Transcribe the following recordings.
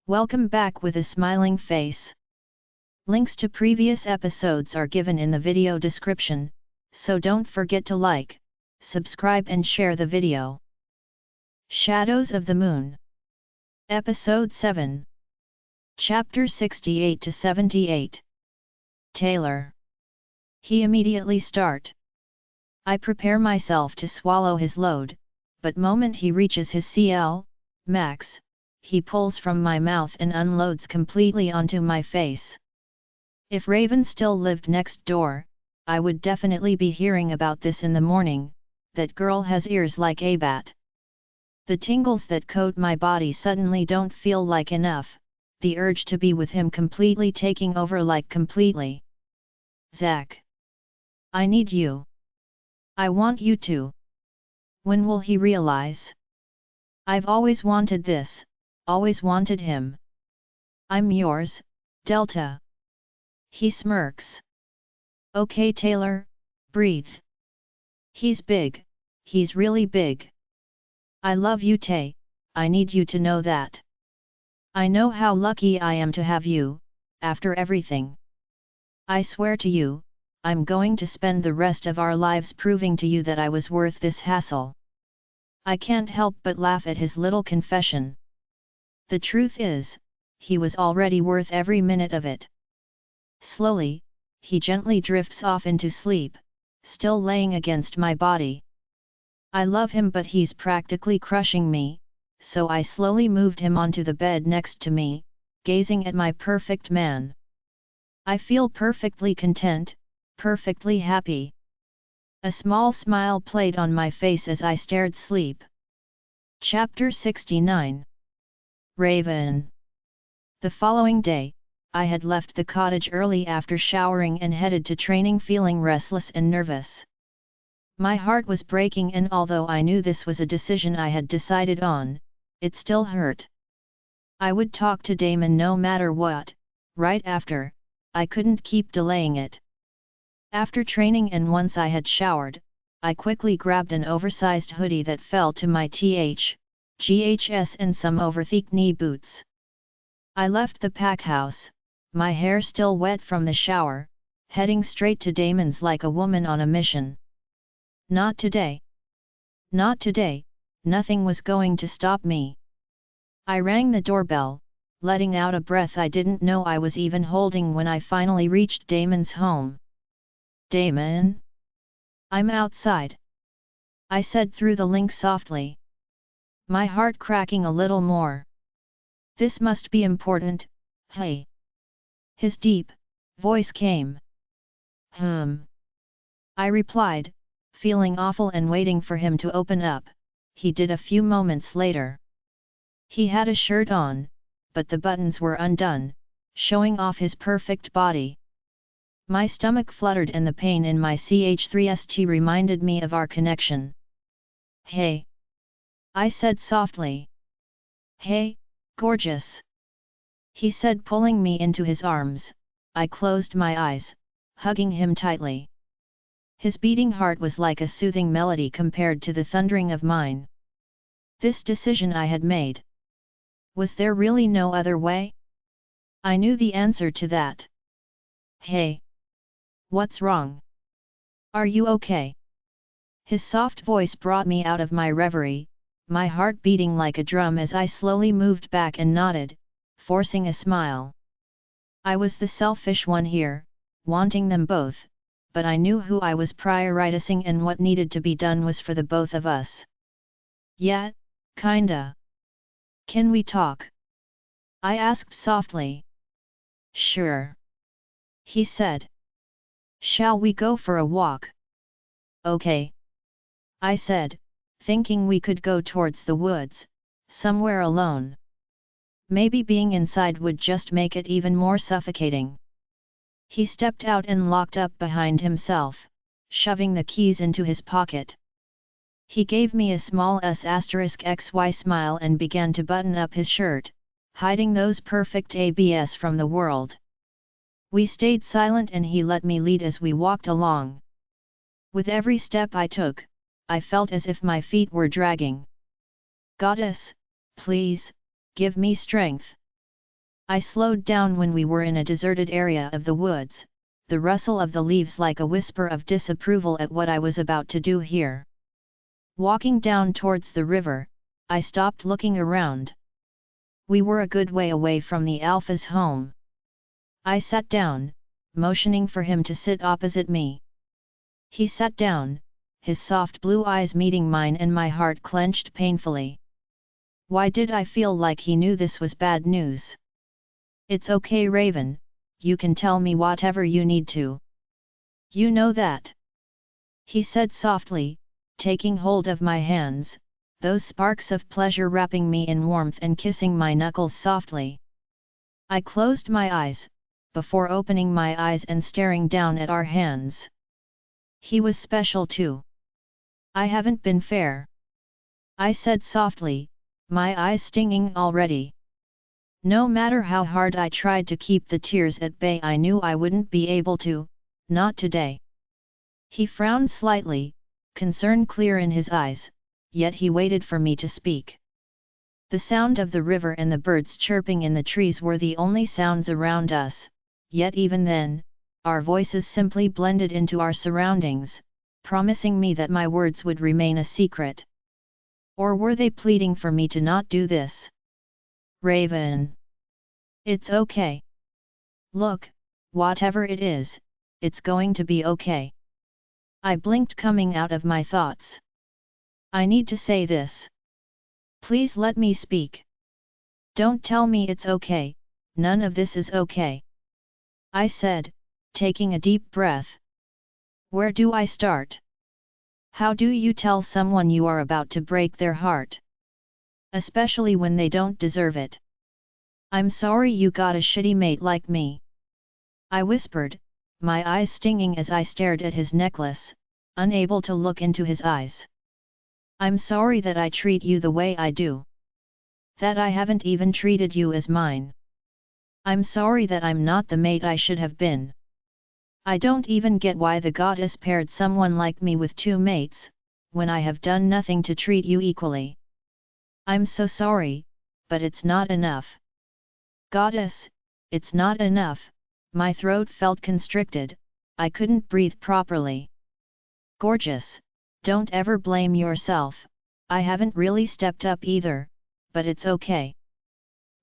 Welcome back with a smiling face. Links to previous episodes are given in the video description, so don't forget to like, subscribe and share the video. Shadows of the Moon. Episode 7. Chapter 68 to 78. Taylor. He immediately start. I prepare myself to swallow his load, but moment he reaches his CL, max, he pulls from my mouth and unloads completely onto my face. If Raven still lived next door, I would definitely be hearing about this in the morning. That girl has ears like a bat. The tingles that coat my body suddenly don't feel like enough, the urge to be with him completely taking over like completely. Zach. I need you. I want you to. When will he realize? I've always wanted this, always wanted him. I'm yours, Delta. He smirks. Okay Taylor, breathe. He's big, he's really big. I love you Tay, I need you to know that. I know how lucky I am to have you, after everything. I swear to you, I'm going to spend the rest of our lives proving to you that I was worth this hassle. I can't help but laugh at his little confession. The truth is, he was already worth every minute of it. Slowly, he gently drifts off into sleep, still laying against my body. I love him but he's practically crushing me, so I slowly moved him onto the bed next to me, gazing at my perfect man. I feel perfectly content, perfectly happy. A small smile played on my face as I stared sleep. Chapter 69. Raven. The following day, I had left the cottage early after showering and headed to training feeling restless and nervous. My heart was breaking and although I knew this was a decision I had decided on, it still hurt. I would talk to Damon no matter what. Right after, I couldn't keep delaying it. After training and once I had showered, I quickly grabbed an oversized hoodie that fell to my GHS and some over-thick knee boots. I left the pack house, my hair still wet from the shower, heading straight to Damon's like a woman on a mission. Not today. Not today, nothing was going to stop me. I rang the doorbell, letting out a breath I didn't know I was even holding when I finally reached Damon's home. Damon? I'm outside. I said through the link softly. My heart cracking a little more. This must be important, hey. His deep voice came. I replied, feeling awful and waiting for him to open up. He did a few moments later. He had a shirt on, but the buttons were undone, showing off his perfect body. My stomach fluttered and the pain in my CH3ST reminded me of our connection. Hey! I said softly. Hey, gorgeous! He said pulling me into his arms. I closed my eyes, hugging him tightly. His beating heart was like a soothing melody compared to the thundering of mine. This decision I had made. Was there really no other way? I knew the answer to that. Hey! What's wrong? Are you okay? His soft voice brought me out of my reverie, my heart beating like a drum as I slowly moved back and nodded, forcing a smile. I was the selfish one here, wanting them both, but I knew who I was prioritizing and what needed to be done was for the both of us. Yeah, kinda. Can we talk? I asked softly. Sure. He said. Shall we go for a walk? Okay. I said, thinking we could go towards the woods, somewhere alone. Maybe being inside would just make it even more suffocating. He stepped out and locked up behind himself, shoving the keys into his pocket. He gave me a small *XY smile and began to button up his shirt, hiding those perfect abs from the world. We stayed silent and he let me lead as we walked along. With every step I took, I felt as if my feet were dragging. Goddess, please, give me strength. I slowed down when we were in a deserted area of the woods, the rustle of the leaves like a whisper of disapproval at what I was about to do here. Walking down towards the river, I stopped looking around. We were a good way away from the Alpha's home. I sat down, motioning for him to sit opposite me. He sat down, his soft blue eyes meeting mine, and my heart clenched painfully. Why did I feel like he knew this was bad news? It's okay, Raven, you can tell me whatever you need to. You know that. He said softly, taking hold of my hands, those sparks of pleasure wrapping me in warmth and kissing my knuckles softly. I closed my eyes, before opening my eyes and staring down at our hands. He was special too. I haven't been fair. I said softly, my eyes stinging already. No matter how hard I tried to keep the tears at bay, I knew I wouldn't be able to, not today. He frowned slightly, concern clear in his eyes, yet he waited for me to speak. The sound of the river and the birds chirping in the trees were the only sounds around us, yet even then, our voices simply blended into our surroundings, promising me that my words would remain a secret. Or were they pleading for me to not do this? Raven. It's okay. Look, whatever it is, it's going to be okay. I blinked, coming out of my thoughts. I need to say this. Please let me speak. Don't tell me it's okay, none of this is okay. I said, taking a deep breath. Where do I start? How do you tell someone you are about to break their heart? Especially when they don't deserve it. I'm sorry you got a shitty mate like me. I whispered, my eyes stinging as I stared at his necklace, unable to look into his eyes. I'm sorry that I treat you the way I do. That I haven't even treated you as mine. I'm sorry that I'm not the mate I should have been. I don't even get why the goddess paired someone like me with two mates, when I have done nothing to treat you equally. I'm so sorry, but it's not enough. Goddess, it's not enough. My throat felt constricted, I couldn't breathe properly. Gorgeous, don't ever blame yourself, I haven't really stepped up either, but it's okay.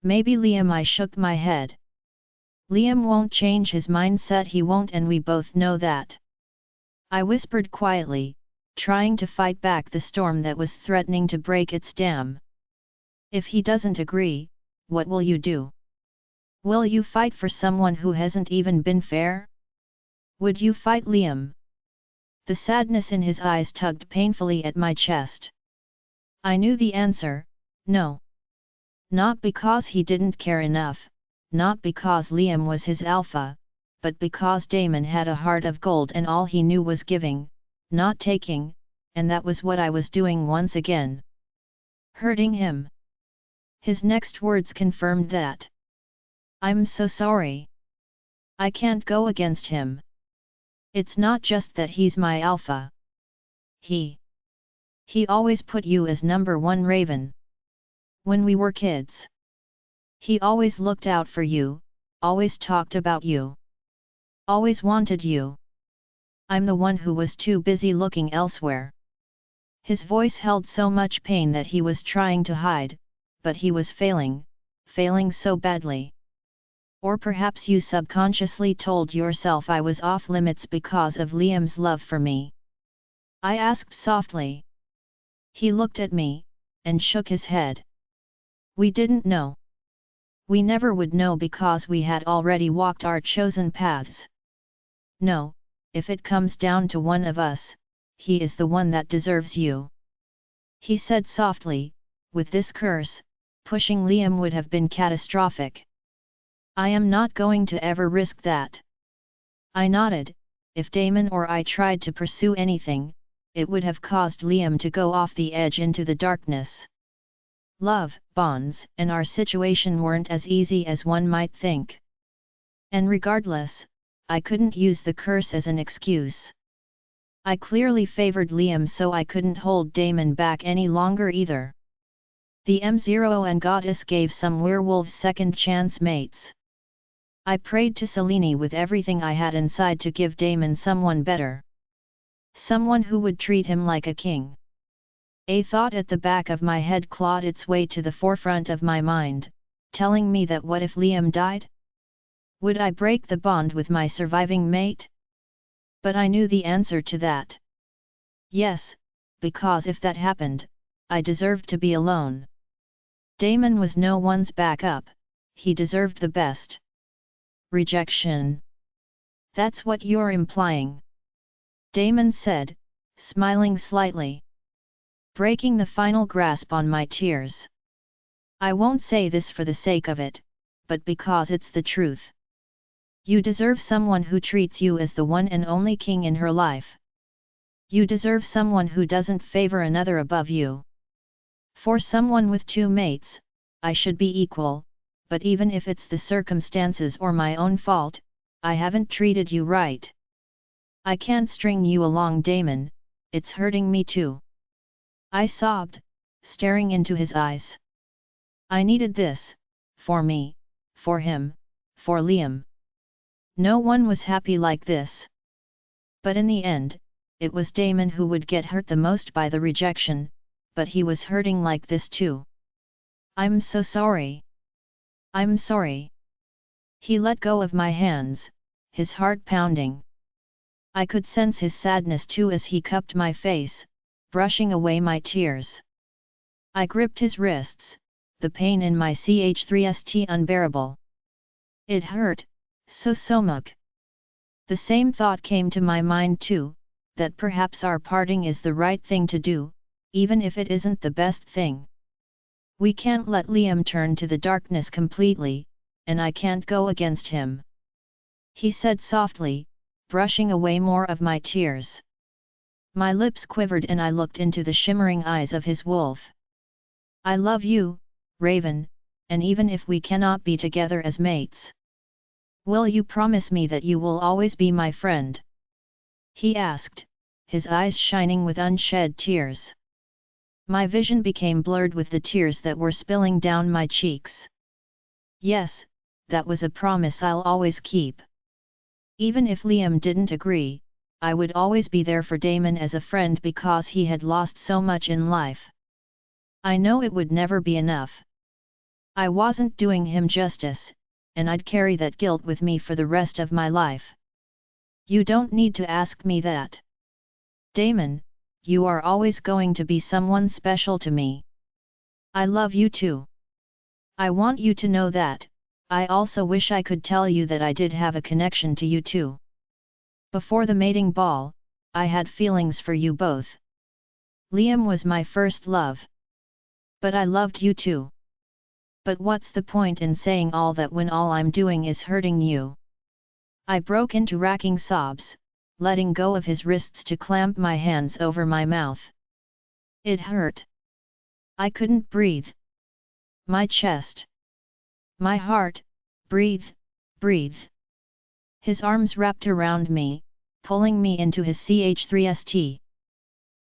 Maybe Liam. I shook my head. Liam won't change his mindset, he won't, and we both know that. I whispered quietly, trying to fight back the storm that was threatening to break its dam. If he doesn't agree, what will you do? Will you fight for someone who hasn't even been fair? Would you fight Liam? The sadness in his eyes tugged painfully at my chest. I knew the answer, no. Not because he didn't care enough, not because Liam was his alpha, but because Damon had a heart of gold and all he knew was giving, not taking, and that was what I was doing once again. Hurting him. His next words confirmed that. I'm so sorry. I can't go against him. It's not just that he's my alpha. He always put you as number one, Raven. When we were kids. He always looked out for you, always talked about you. Always wanted you. I'm the one who was too busy looking elsewhere. His voice held so much pain that he was trying to hide, but he was failing so badly. Or perhaps you subconsciously told yourself I was off limits because of Liam's love for me. I asked softly. He looked at me, and shook his head. We didn't know. We never would know because we had already walked our chosen paths. No, if it comes down to one of us, he is the one that deserves you. He said softly, with this curse, pushing Liam would have been catastrophic. I am not going to ever risk that. I nodded. If Damon or I tried to pursue anything, it would have caused Liam to go off the edge into the darkness. Love, bonds, and our situation weren't as easy as one might think. And regardless, I couldn't use the curse as an excuse. I clearly favored Liam, so I couldn't hold Damon back any longer either. The M0 and goddess gave some werewolves second chance mates. I prayed to Selene with everything I had inside to give Damon someone better. Someone who would treat him like a king. A thought at the back of my head clawed its way to the forefront of my mind, telling me that what if Liam died? Would I break the bond with my surviving mate? But I knew the answer to that. Yes, because if that happened, I deserved to be alone. Damon was no one's backup, he deserved the best. Rejection. That's what you're implying. Damon said, smiling slightly. Breaking the final grasp on my tears. I won't say this for the sake of it, but because it's the truth. You deserve someone who treats you as the one and only king in her life. You deserve someone who doesn't favor another above you. For someone with two mates, I should be equal, but even if it's the circumstances or my own fault, I haven't treated you right. I can't string you along, Damon, it's hurting me too. I sobbed, staring into his eyes. I needed this, for me, for him, for Liam. No one was happy like this. But in the end, it was Damon who would get hurt the most by the rejection, but he was hurting like this too. I'm so sorry. I'm sorry. He let go of my hands, his heart pounding. I could sense his sadness too as he cupped my face, brushing away my tears. I gripped his wrists, the pain in my ch3st unbearable. It hurt, so much. The same thought came to my mind too, that perhaps our parting is the right thing to do, even if it isn't the best thing. We can't let Liam turn to the darkness completely, and I can't go against him. He said softly, brushing away more of my tears. My lips quivered and I looked into the shimmering eyes of his wolf. I love you, Raven, and even if we cannot be together as mates, will you promise me that you will always be my friend? He asked, his eyes shining with unshed tears. My vision became blurred with the tears that were spilling down my cheeks. Yes, that was a promise I'll always keep. Even if Liam didn't agree, I would always be there for Damon as a friend because he had lost so much in life. I know it would never be enough. I wasn't doing him justice, and I'd carry that guilt with me for the rest of my life. You don't need to ask me that. Damon, you are always going to be someone special to me. I love you too. I want you to know that. I also wish I could tell you that I did have a connection to you too. Before the mating ball, I had feelings for you both. Liam was my first love. But I loved you too. But what's the point in saying all that when all I'm doing is hurting you? I broke into racking sobs, letting go of his wrists to clamp my hands over my mouth. It hurt. I couldn't breathe. My chest. My heart, breathe. His arms wrapped around me, pulling me into his ch3st.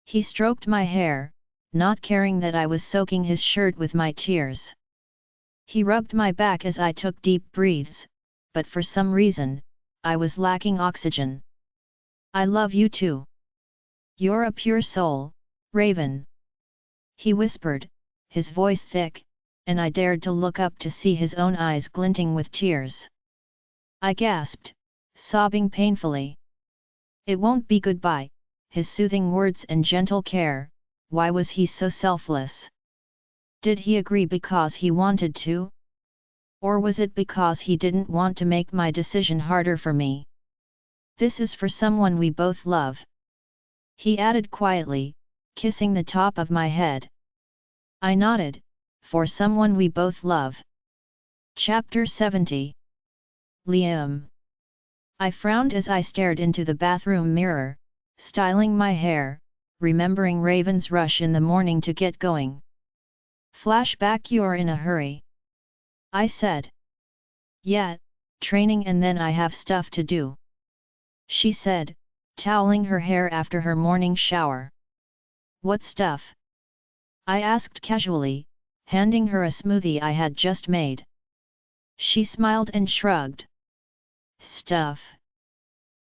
He stroked my hair, not caring that I was soaking his shirt with my tears. He rubbed my back as I took deep breaths, but for some reason, I was lacking oxygen. I love you too. You're a pure soul, Raven. He whispered, his voice thick, and I dared to look up to see his own eyes glinting with tears. I gasped, sobbing painfully. It won't be goodbye, his soothing words and gentle care. Why was he so selfless? Did he agree because he wanted to? Or was it because he didn't want to make my decision harder for me? This is for someone we both love. He added quietly, kissing the top of my head. I nodded, for someone we both love. Chapter 70. Liam. I frowned as I stared into the bathroom mirror, styling my hair, remembering Raven's rush in the morning to get going. Flashback. You're in a hurry. I said. Yeah, training and then I have stuff to do. She said, toweling her hair after her morning shower. What stuff? I asked casually, handing her a smoothie I had just made. She smiled and shrugged. Stuff,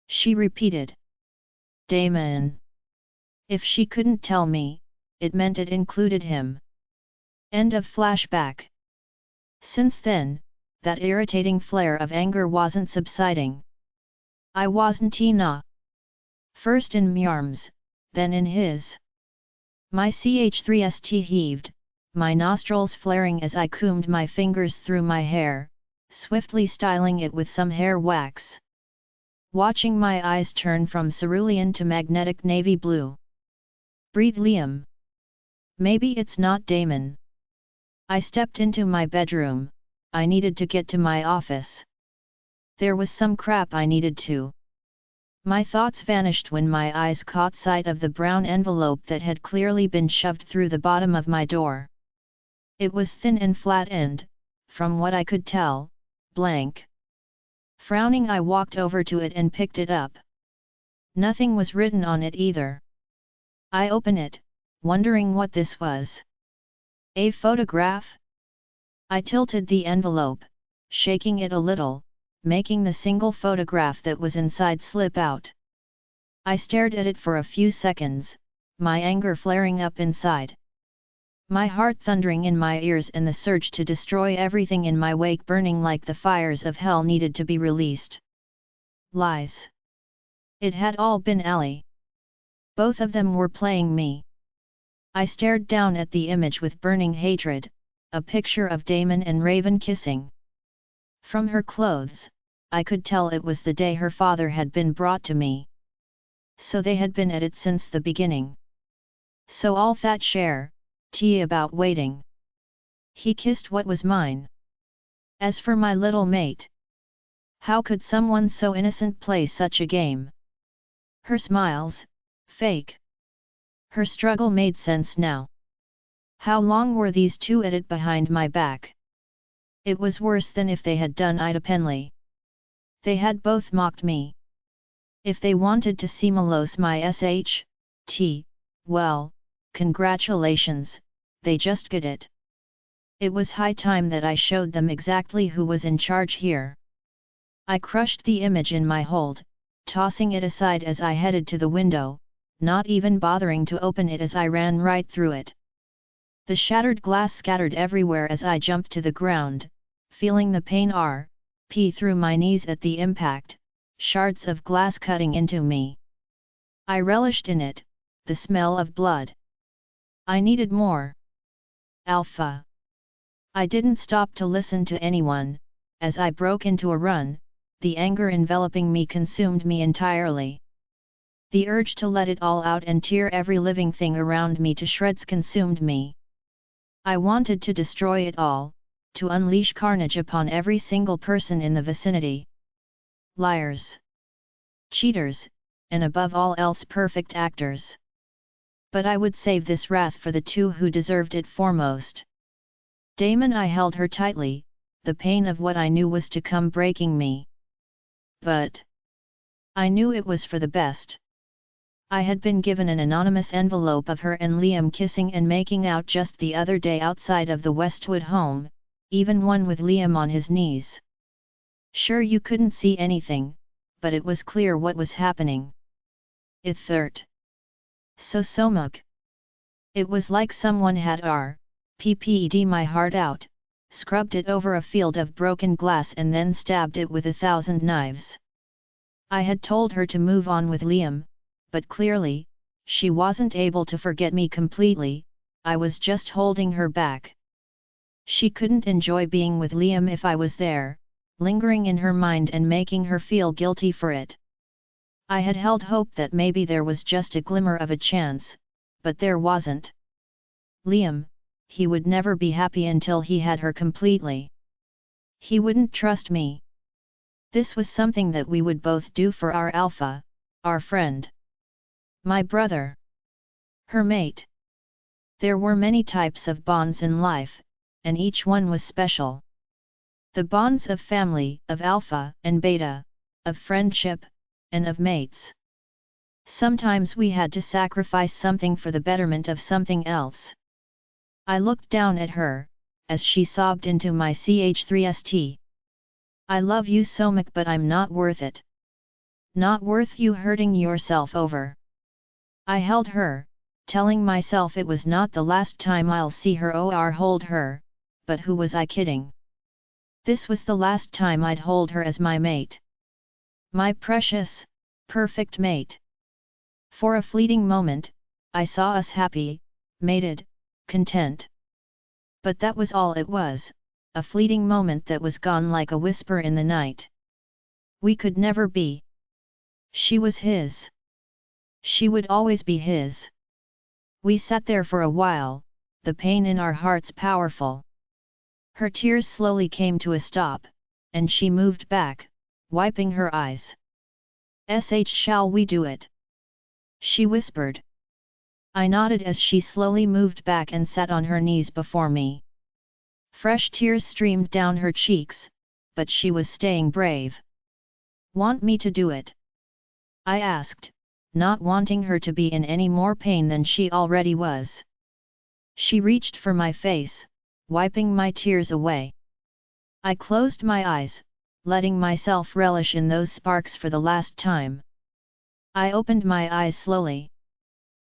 she repeated. Damon. If she couldn't tell me, it meant it included him. End of flashback. Since then, that irritating flare of anger wasn't subsiding. I wasn't enough. First in Mjarm's, then in his. My ch3st heaved, my nostrils flaring as I combed my fingers through my hair, swiftly styling it with some hair wax. Watching my eyes turn from cerulean to magnetic navy blue. Breathe, Liam. Maybe it's not Damon. I stepped into my bedroom. I needed to get to my office. There was some crap I needed to. My thoughts vanished when my eyes caught sight of the brown envelope that had clearly been shoved through the bottom of my door. It was thin and flat and, from what I could tell, blank. Frowning, I walked over to it and picked it up. Nothing was written on it either. I opened it, wondering what this was. A photograph? I tilted the envelope, shaking it a little, making the single photograph that was inside slip out. I stared at it for a few seconds, my anger flaring up inside. My heart thundering in my ears and the surge to destroy everything in my wake burning like the fires of hell needed to be released. Lies. It had all been Allie. Both of them were playing me. I stared down at the image with burning hatred, a picture of Damon and Raven kissing. From her clothes, I could tell it was the day her father had been brought to me. So they had been at it since the beginning. So all that share, tea about waiting. He kissed what was mine. As for my little mate. How could someone so innocent play such a game? Her smiles, fake. Her struggle made sense now. How long were these two at it behind my back? It was worse than if they had done Ida Penley. They had both mocked me. If they wanted to simulos my SHT, well, congratulations, they just get it. It was high time that I showed them exactly who was in charge here. I crushed the image in my hold, tossing it aside as I headed to the window, not even bothering to open it as I ran right through it. The shattered glass scattered everywhere as I jumped to the ground, feeling the pain through my knees at the impact, shards of glass cutting into me. I relished in it, the smell of blood. I needed more. Alpha. I didn't stop to listen to anyone, as I broke into a run, the anger enveloping me consumed me entirely. The urge to let it all out and tear every living thing around me to shreds consumed me. I wanted to destroy it all, to unleash carnage upon every single person in the vicinity. Liars. Cheaters, and above all else perfect actors. But I would save this wrath for the two who deserved it foremost. Damon. I held her tightly, the pain of what I knew was to come breaking me. But I knew it was for the best. I had been given an anonymous envelope of her and Liam kissing and making out just the other day outside of the Westwood home, even one with Liam on his knees. Sure, you couldn't see anything, but it was clear what was happening. It hurt. So much. It was like someone had PP'd my heart out, scrubbed it over a field of broken glass and then stabbed it with 1,000 knives. I had told her to move on with Liam, but clearly, she wasn't able to forget me completely. I was just holding her back. She couldn't enjoy being with Liam if I was there, lingering in her mind and making her feel guilty for it. I had held hope that maybe there was just a glimmer of a chance, but there wasn't. Liam, he would never be happy until he had her completely. He wouldn't trust me. This was something that we would both do for our Alpha, our friend. My brother. Her mate. There were many types of bonds in life, and each one was special. The bonds of family, of Alpha and Beta, of friendship, and of mates. Sometimes we had to sacrifice something for the betterment of something else. I looked down at her, as she sobbed into my ch3st. I love you so much, but I'm not worth it. Not worth you hurting yourself over. I held her, telling myself it was not the last time I'll see her or hold her, but who was I kidding? This was the last time I'd hold her as my mate. My precious, perfect mate. For a fleeting moment, I saw us happy, mated, content. But that was all it was, a fleeting moment that was gone like a whisper in the night. We could never be. She was his. She would always be his. We sat there for a while, the pain in our hearts powerful. Her tears slowly came to a stop, and she moved back, wiping her eyes. Shall we do it? She whispered. I nodded as she slowly moved back and sat on her knees before me. Fresh tears streamed down her cheeks, but she was staying brave. Want me to do it? I asked, not wanting her to be in any more pain than she already was. She reached for my face, wiping my tears away. I closed my eyes, letting myself relish in those sparks for the last time. I opened my eyes slowly.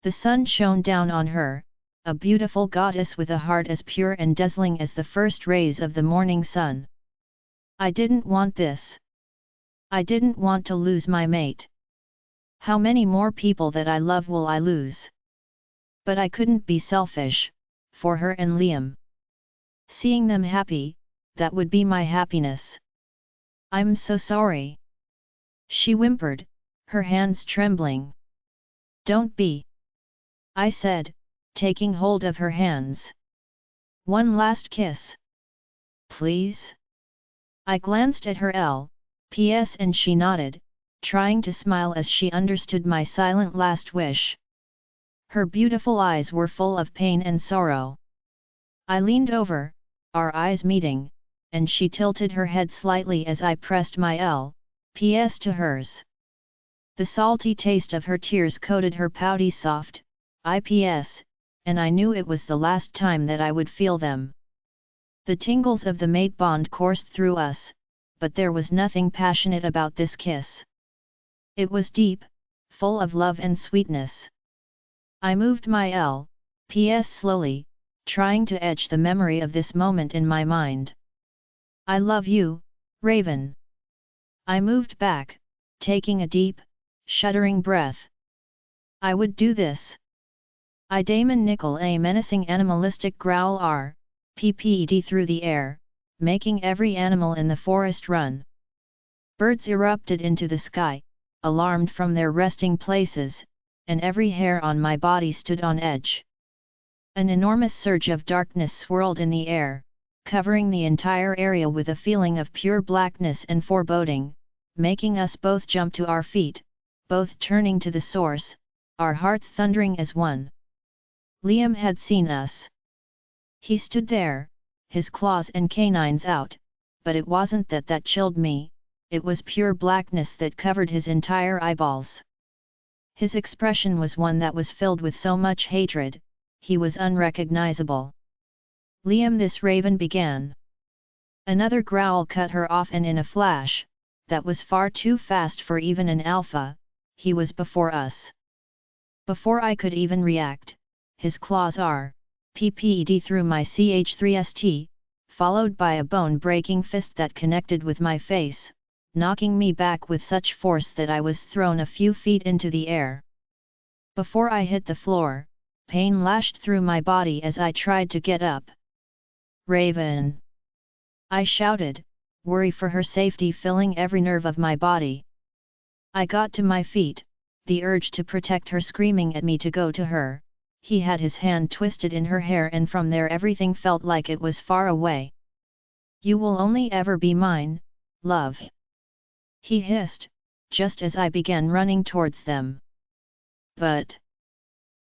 The sun shone down on her, a beautiful goddess with a heart as pure and dazzling as the first rays of the morning sun. I didn't want this. I didn't want to lose my mate. How many more people that I love will I lose? But I couldn't be selfish, for her and Liam. Seeing them happy, that would be my happiness. I'm so sorry. She whimpered, her hands trembling. Don't be. I said, taking hold of her hands. One last kiss. Please? I glanced at her L.P.S. and she nodded, trying to smile as she understood my silent last wish. Her beautiful eyes were full of pain and sorrow. I leaned over, our eyes meeting, and she tilted her head slightly as I pressed my L.P.S. to hers. The salty taste of her tears coated her pouty soft IPS, and I knew it was the last time that I would feel them. The tingles of the mate bond coursed through us, but there was nothing passionate about this kiss. It was deep, full of love and sweetness. I moved my L.P.S. slowly, trying to etch the memory of this moment in my mind. I love you, Raven. I moved back, taking a deep, shuddering breath. I would do this. I Damon Nickel a menacing animalistic growl PPD through the air, making every animal in the forest run. Birds erupted into the sky, alarmed from their resting places, and every hair on my body stood on edge. An enormous surge of darkness swirled in the air, covering the entire area with a feeling of pure blackness and foreboding, making us both jump to our feet, both turning to the source, our hearts thundering as one. Liam had seen us. He stood there, his claws and canines out, but it wasn't that chilled me, it was pure blackness that covered his entire eyeballs. His expression was one that was filled with so much hatred, he was unrecognizable. Liam, this Raven began. Another growl cut her off, and in a flash, that was far too fast for even an alpha, he was before us. Before I could even react, his claws PPD through my ch3st, followed by a bone-breaking fist that connected with my face, knocking me back with such force that I was thrown a few feet into the air. Before I hit the floor, pain lashed through my body as I tried to get up. Raven! I shouted, worry for her safety filling every nerve of my body. I got to my feet, the urge to protect her screaming at me to go to her. He had his hand twisted in her hair, and from there everything felt like it was far away. You will only ever be mine, love. He hissed, just as I began running towards them. But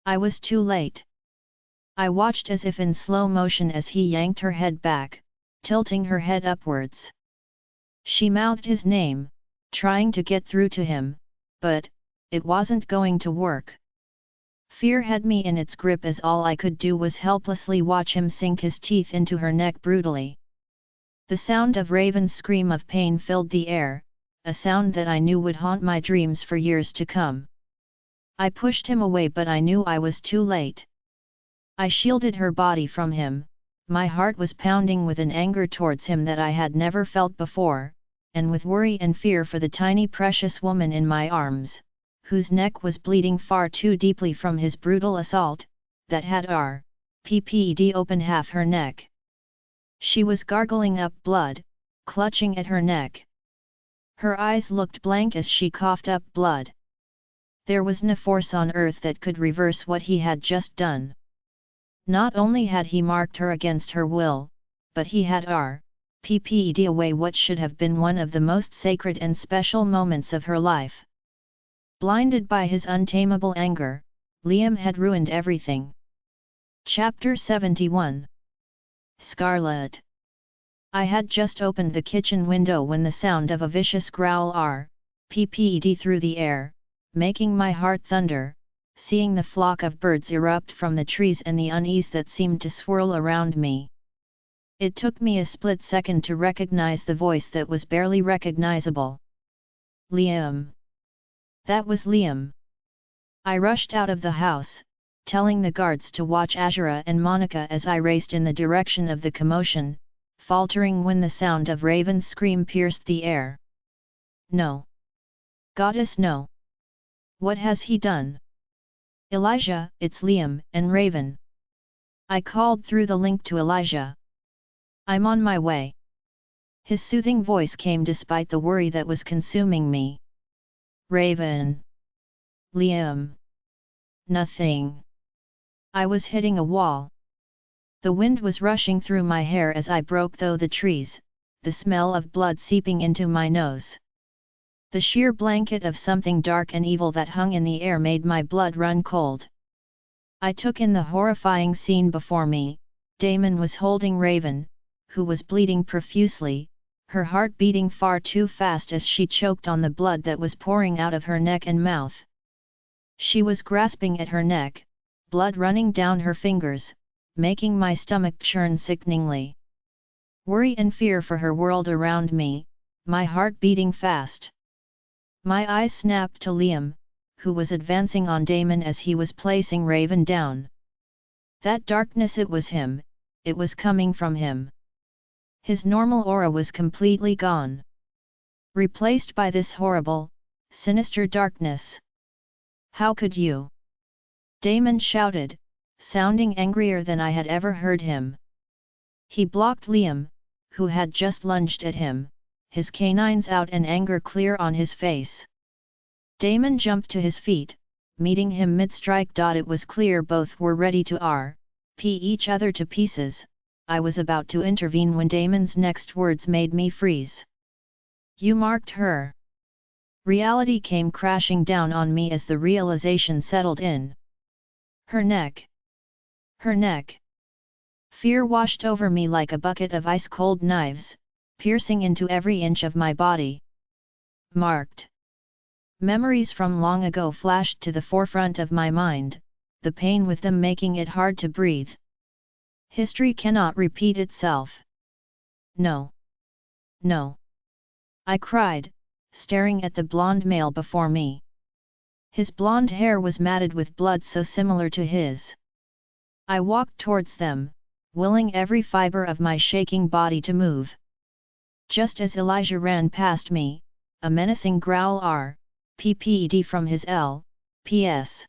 I was too late. I watched as if in slow motion as he yanked her head back, tilting her head upwards. She mouthed his name, trying to get through to him, but it wasn't going to work. Fear had me in its grip as all I could do was helplessly watch him sink his teeth into her neck brutally. The sound of Raven's scream of pain filled the air, a sound that I knew would haunt my dreams for years to come. I pushed him away, but I knew I was too late. I shielded her body from him. My heart was pounding with an anger towards him that I had never felt before, and with worry and fear for the tiny precious woman in my arms, whose neck was bleeding far too deeply from his brutal assault, that had rpped open half her neck. She was gargling up blood, clutching at her neck. Her eyes looked blank as she coughed up blood. There was no force on earth that could reverse what he had just done. Not only had he marked her against her will, but he had rpped away what should have been one of the most sacred and special moments of her life. Blinded by his untamable anger, Liam had ruined everything. Chapter 71. Scarlet. I had just opened the kitchen window when the sound of a vicious growl rpped through the air, making my heart thunder, seeing the flock of birds erupt from the trees and the unease that seemed to swirl around me. It took me a split second to recognize the voice that was barely recognizable. Liam. That was Liam. I rushed out of the house, telling the guards to watch Azura and Monica as I raced in the direction of the commotion, faltering when the sound of Raven's scream pierced the air. No. Goddess, no. What has he done? Elijah, it's Liam and Raven. I called through the link to Elijah. I'm on my way. His soothing voice came despite the worry that was consuming me. Raven. Liam. Nothing. I was hitting a wall. The wind was rushing through my hair as I broke through the trees, the smell of blood seeping into my nose. The sheer blanket of something dark and evil that hung in the air made my blood run cold. I took in the horrifying scene before me. Damon was holding Raven, who was bleeding profusely, her heart beating far too fast as she choked on the blood that was pouring out of her neck and mouth. She was grasping at her neck, blood running down her fingers, making my stomach churn sickeningly. Worry and fear for her whirled around me, my heart beating fast. My eyes snapped to Liam, who was advancing on Damon as he was placing Raven down. That darkness, it was him, it was coming from him. His normal aura was completely gone, replaced by this horrible, sinister darkness. How could you? Damon shouted, sounding angrier than I had ever heard him. He blocked Liam, who had just lunged at him, his canines out and anger clear on his face. Damon jumped to his feet, meeting him mid-strike. It was clear both were ready to rip each other to pieces. I was about to intervene when Damon's next words made me freeze. You marked her. Reality came crashing down on me as the realization settled in. Her neck. Her neck. Fear washed over me like a bucket of ice-cold knives, piercing into every inch of my body. Marked. Memories from long ago flashed to the forefront of my mind, the pain with them making it hard to breathe. History cannot repeat itself. No. No. I cried, staring at the blonde male before me. His blonde hair was matted with blood so similar to his. I walked towards them, willing every fiber of my shaking body to move. Just as Elijah ran past me, a menacing growl rpped from his LPS.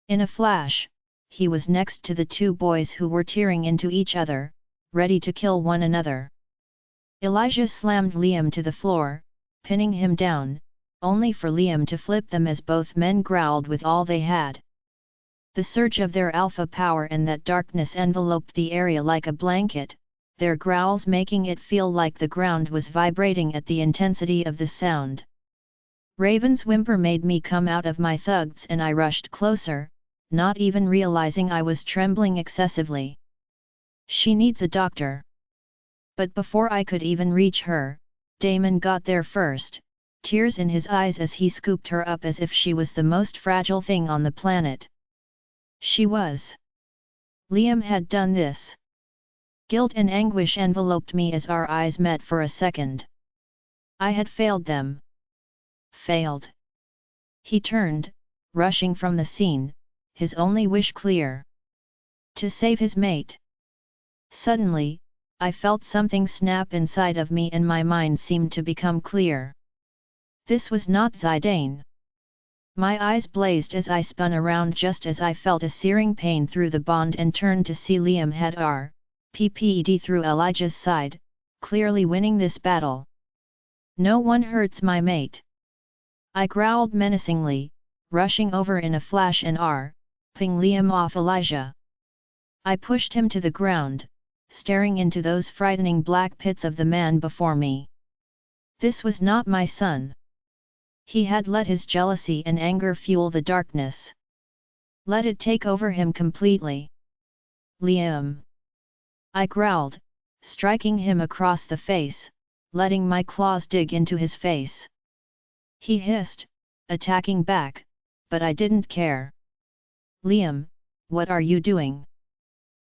In a flash, he was next to the two boys who were tearing into each other, ready to kill one another. Elijah slammed Liam to the floor, pinning him down, only for Liam to flip them as both men growled with all they had. The surge of their alpha power and that darkness enveloped the area like a blanket, their growls making it feel like the ground was vibrating at the intensity of the sound. Raven's whimper made me come out of my thugs and I rushed closer, not even realizing I was trembling excessively. She needs a doctor. But before I could even reach her, Damon got there first, tears in his eyes as he scooped her up as if she was the most fragile thing on the planet. She was. Liam had done this. Guilt and anguish enveloped me as our eyes met for a second. I had failed them. Failed. He turned, rushing from the scene, his only wish clear. To save his mate. Suddenly, I felt something snap inside of me and my mind seemed to become clear. This was not Zidane. My eyes blazed as I spun around just as I felt a searing pain through the bond and turned to see Liam had PPED through Elijah's side, clearly winning this battle. No one hurts my mate. I growled menacingly, rushing over in a flash and ping Liam off Elijah. I pushed him to the ground, staring into those frightening black pits of the man before me. This was not my son. He had let his jealousy and anger fuel the darkness. Let it take over him completely. Liam! I growled, striking him across the face, letting my claws dig into his face. He hissed, attacking back, but I didn't care. Liam, what are you doing?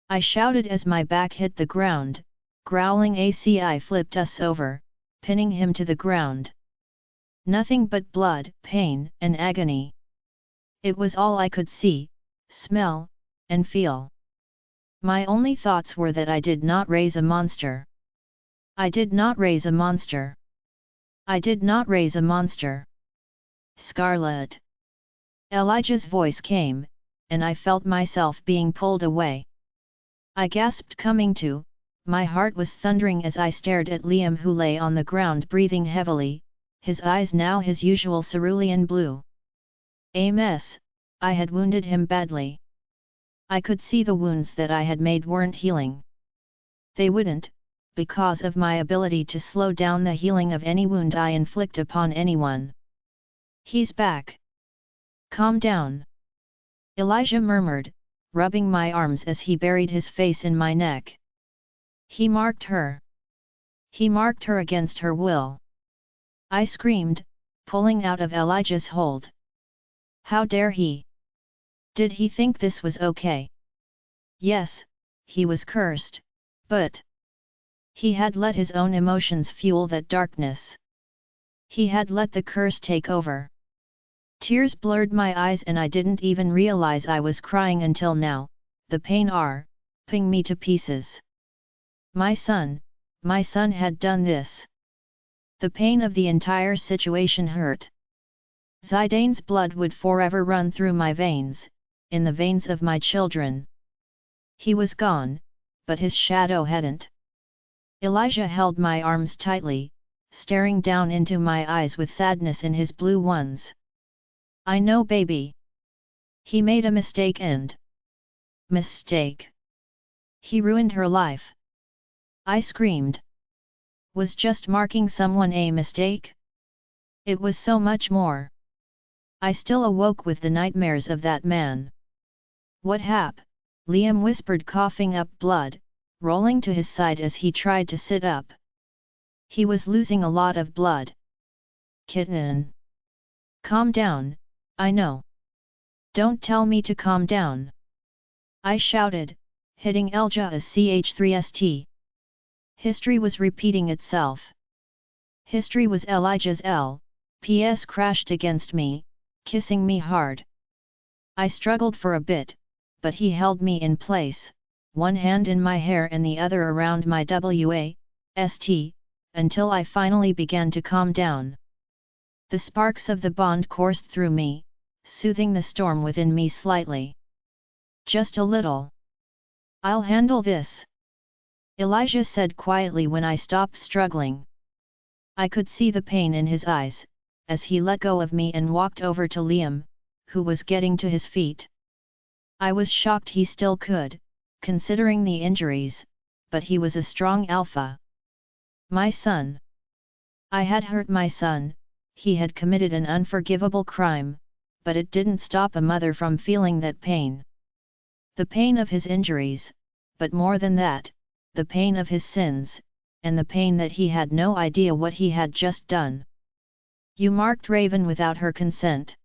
I shouted as my back hit the ground, growling ACI flipped us over, pinning him to the ground. Nothing but blood, pain, and agony. It was all I could see, smell, and feel. My only thoughts were that I did not raise a monster. I did not raise a monster. I did not raise a monster. Scarlet. Elijah's voice came, and I felt myself being pulled away. I gasped coming to, my heart was thundering as I stared at Liam who lay on the ground breathing heavily, his eyes now his usual cerulean blue. Mess, I had wounded him badly. I could see the wounds that I had made weren't healing. They wouldn't, because of my ability to slow down the healing of any wound I inflict upon anyone. He's back. Calm down. Elijah murmured, rubbing my arms as he buried his face in my neck. He marked her. He marked her against her will. I screamed, pulling out of Elijah's hold. How dare he? Did he think this was okay? Yes, he was cursed, but he had let his own emotions fuel that darkness. He had let the curse take over. Tears blurred my eyes and I didn't even realize I was crying until now, the pain ping me to pieces. My son had done this. The pain of the entire situation hurt. Zidane's blood would forever run through my veins, in the veins of my children. He was gone, but his shadow hadn't. Elijah held my arms tightly, staring down into my eyes with sadness in his blue ones. I know, baby. He made a mistake and... Mistake. He ruined her life. I screamed. Was just marking someone a mistake? It was so much more. I still awoke with the nightmares of that man. What hap? Liam whispered, coughing up blood, rolling to his side as he tried to sit up. He was losing a lot of blood. Kitten. Calm down, I know. Don't tell me to calm down. I shouted, hitting Elijah's CH3ST. History was repeating itself. History was Elijah's PS crashed against me, kissing me hard. I struggled for a bit, but he held me in place, one hand in my hair and the other around my WAST, until I finally began to calm down. The sparks of the bond coursed through me, soothing the storm within me slightly. Just a little. I'll handle this. Elijah said quietly when I stopped struggling. I could see the pain in his eyes, as he let go of me and walked over to Liam, who was getting to his feet. I was shocked he still could, considering the injuries, but he was a strong alpha. My son. I had hurt my son, he had committed an unforgivable crime, but it didn't stop a mother from feeling that pain. The pain of his injuries, but more than that, the pain of his sins, and the pain that he had no idea what he had just done. You marked Raven without her consent.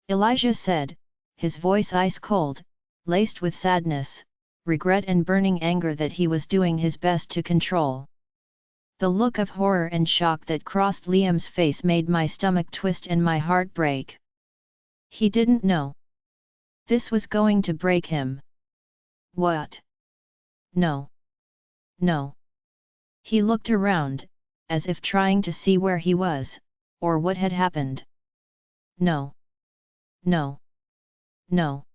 Elijah said, his voice ice cold, laced with sadness, regret and burning anger that he was doing his best to control. The look of horror and shock that crossed Liam's face made my stomach twist and my heart break. He didn't know. This was going to break him. What? No. No. He looked around, as if trying to see where he was, or what had happened. No. No. No.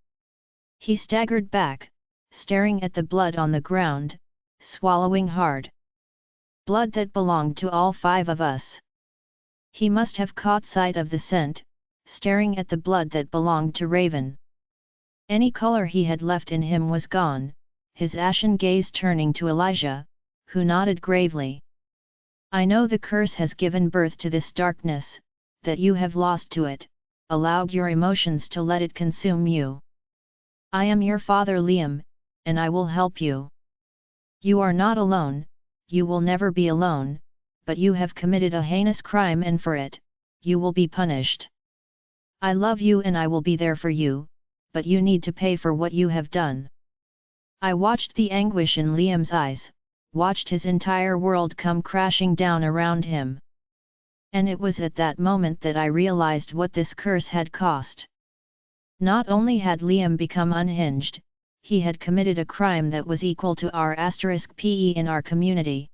He staggered back, staring at the blood on the ground, swallowing hard. Blood that belonged to all 5 of us. He must have caught sight of the scent, staring at the blood that belonged to Raven. Any color he had left in him was gone, his ashen gaze turning to Elijah, who nodded gravely. I know the curse has given birth to this darkness, that you have lost to it, allowed your emotions to let it consume you. I am your father Liam, and I will help you. You are not alone, you will never be alone, but you have committed a heinous crime and for it, you will be punished. I love you and I will be there for you, but you need to pay for what you have done. I watched the anguish in Liam's eyes, watched his entire world come crashing down around him. And it was at that moment that I realized what this curse had cost. Not only had Liam become unhinged, he had committed a crime that was equal to R**PE in our community.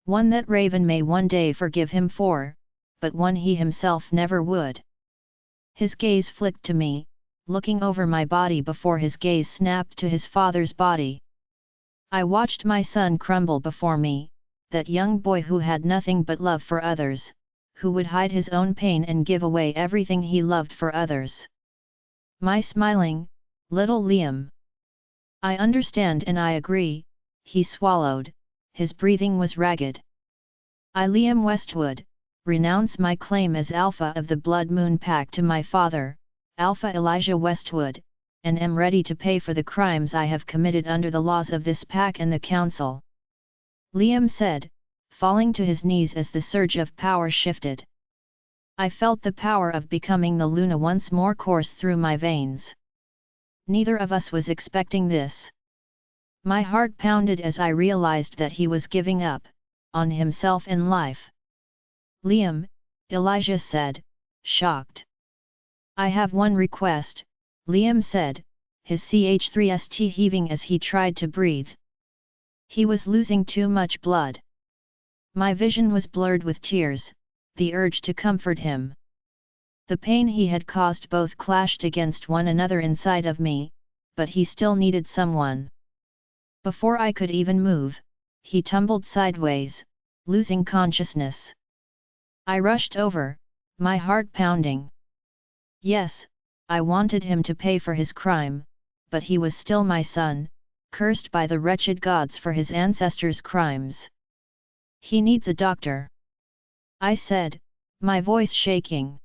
One that Raven may one day forgive him for, but one he himself never would. His gaze flicked to me, looking over my body before his gaze snapped to his father's body. I watched my son crumble before me, that young boy who had nothing but love for others, who would hide his own pain and give away everything he loved for others. My smiling, little Liam. I understand and I agree, he swallowed, his breathing was ragged. I Liam Westwood, renounce my claim as Alpha of the Blood Moon Pack to my father, Alpha Elijah Westwood, and am ready to pay for the crimes I have committed under the laws of this pack and the council. Liam said, falling to his knees as the surge of power shifted. I felt the power of becoming the Luna once more course through my veins. Neither of us was expecting this. My heart pounded as I realized that he was giving up, on himself and life. Liam, Elijah said, shocked. I have one request, Liam said, his ch3st heaving as he tried to breathe. He was losing too much blood. My vision was blurred with tears, the urge to comfort him. The pain he had caused both clashed against one another inside of me, but he still needed someone. Before I could even move, he tumbled sideways, losing consciousness. I rushed over, my heart pounding. Yes, I wanted him to pay for his crime, but he was still my son, cursed by the wretched gods for his ancestors' crimes. He needs a doctor, I said, my voice shaking.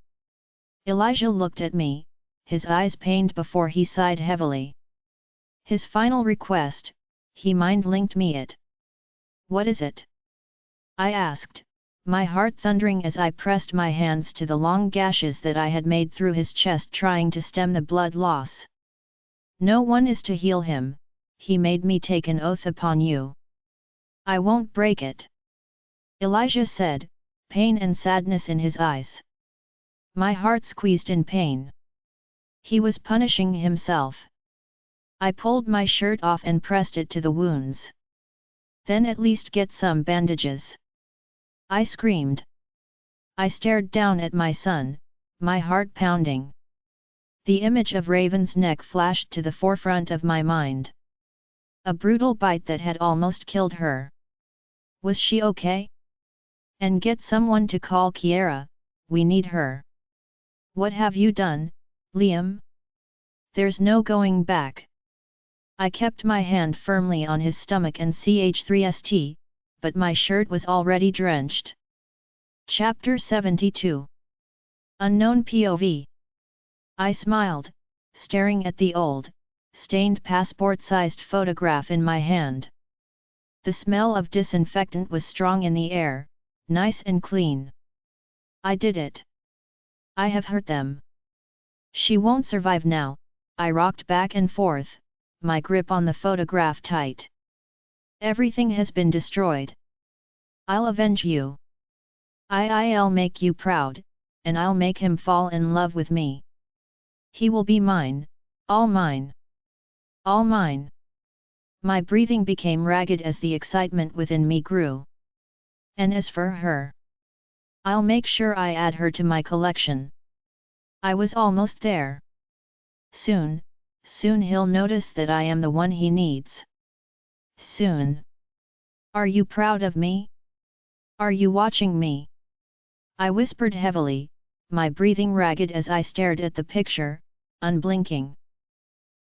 Elijah looked at me, his eyes pained before he sighed heavily. His final request, he mind-linked me it. What is it? I asked, my heart thundering as I pressed my hands to the long gashes that I had made through his chest trying to stem the blood loss. No one is to heal him, he made me take an oath upon you. I won't break it. Elijah said, pain and sadness in his eyes. My heart squeezed in pain. He was punishing himself. I pulled my shirt off and pressed it to the wounds. Then at least get some bandages. I screamed. I stared down at my son, my heart pounding. The image of Raven's neck flashed to the forefront of my mind. A brutal bite that had almost killed her. Was she okay? And get someone to call Kiera, we need her. What have you done, Liam? There's no going back. I kept my hand firmly on his stomach and ch3st, but my shirt was already drenched. Chapter 72. Unknown POV. I smiled, staring at the old, stained passport-sized photograph in my hand. The smell of disinfectant was strong in the air, nice and clean. I did it. I have hurt them. She won't survive now, I rocked back and forth, my grip on the photograph tight. Everything has been destroyed. I'll avenge you. I'll make you proud, and I'll make him fall in love with me. He will be mine, all mine. All mine. My breathing became ragged as the excitement within me grew. And as for her, I'll make sure I add her to my collection. I was almost there. Soon he'll notice that I am the one he needs. Soon. Are you proud of me? Are you watching me? I whispered heavily, my breathing ragged as I stared at the picture, unblinking.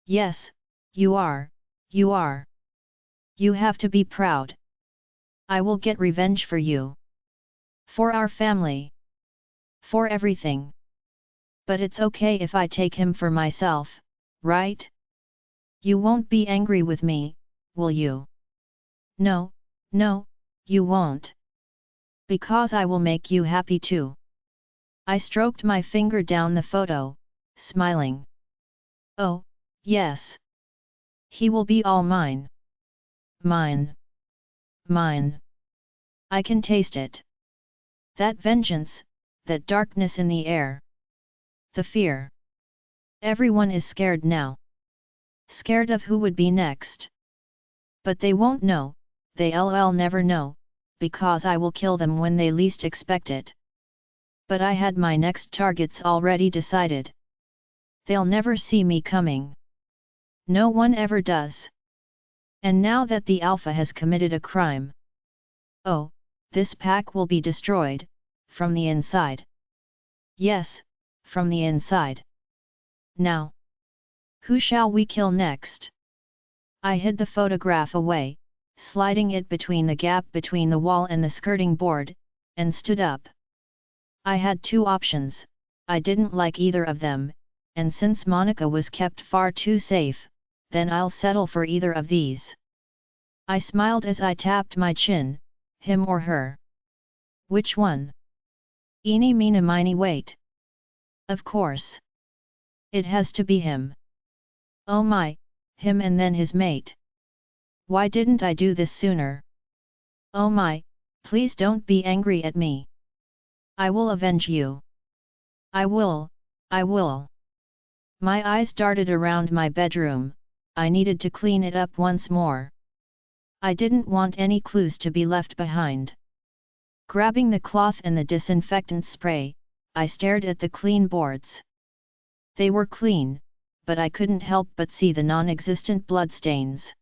Yes, you are, you are. You have to be proud. I will get revenge for you. For our family. For everything. But it's okay if I take him for myself, right? You won't be angry with me, will you? No, you won't. Because I will make you happy too. I stroked my finger down the photo, smiling. Oh, yes. He will be all mine. Mine. Mine. I can taste it. That vengeance, that darkness in the air. The fear. Everyone is scared now. Scared of who would be next. But they won't know, they'll never know, because I will kill them when they least expect it. But I had my next targets already decided. They'll never see me coming. No one ever does. And now that the Alpha has committed a crime. Oh, this pack will be destroyed, from the inside. Yes, from the inside. Now. Who shall we kill next? I hid the photograph away, sliding it between the gap between the wall and the skirting board, and stood up. I had two options, I didn't like either of them, and since Monica was kept far too safe, then I'll settle for either of these. I smiled as I tapped my chin, him or her. Which one? Eeny meeny miny wait. Of course. It has to be him. Oh my, him and then his mate. Why didn't I do this sooner? Oh my, please don't be angry at me. I will avenge you. I will. My eyes darted around my bedroom, I needed to clean it up once more. I didn't want any clues to be left behind. Grabbing the cloth and the disinfectant spray, I stared at the clean boards. They were clean, but I couldn't help but see the non-existent bloodstains.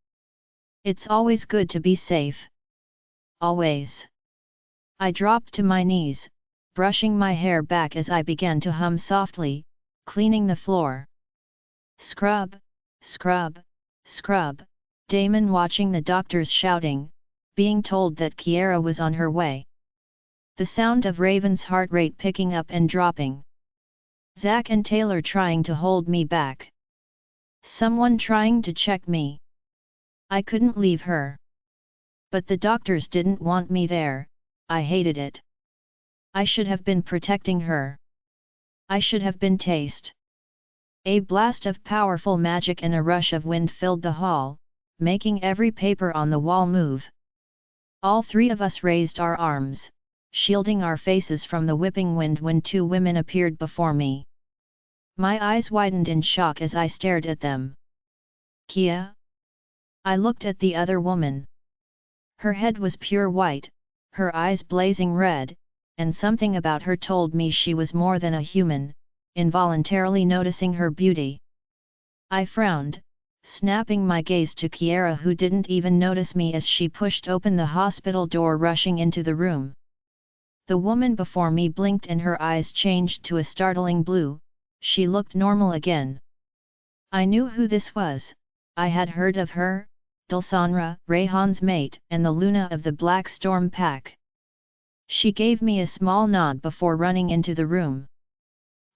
It's always good to be safe. Always. I dropped to my knees, brushing my hair back as I began to hum softly, cleaning the floor. Scrub, scrub, scrub, Damon watching the doctors shouting, being told that Kiera was on her way. The sound of Raven's heart rate picking up and dropping. Zack and Taylor trying to hold me back. Someone trying to check me. I couldn't leave her. But the doctors didn't want me there, I hated it. I should have been protecting her. I should have been Taste. A blast of powerful magic and a rush of wind filled the hall, making every paper on the wall move. All three of us raised our arms, shielding our faces from the whipping wind when two women appeared before me. My eyes widened in shock as I stared at them. Kia? I looked at the other woman. Her head was pure white, her eyes blazing red, and something about her told me she was more than a human, involuntarily noticing her beauty. I frowned, snapping my gaze to Kiera, who didn't even notice me as she pushed open the hospital door, rushing into the room. The woman before me blinked and her eyes changed to a startling blue, she looked normal again. I knew who this was, I had heard of her, Dulsanra, Rayhan's mate and the Luna of the Black Storm Pack. She gave me a small nod before running into the room.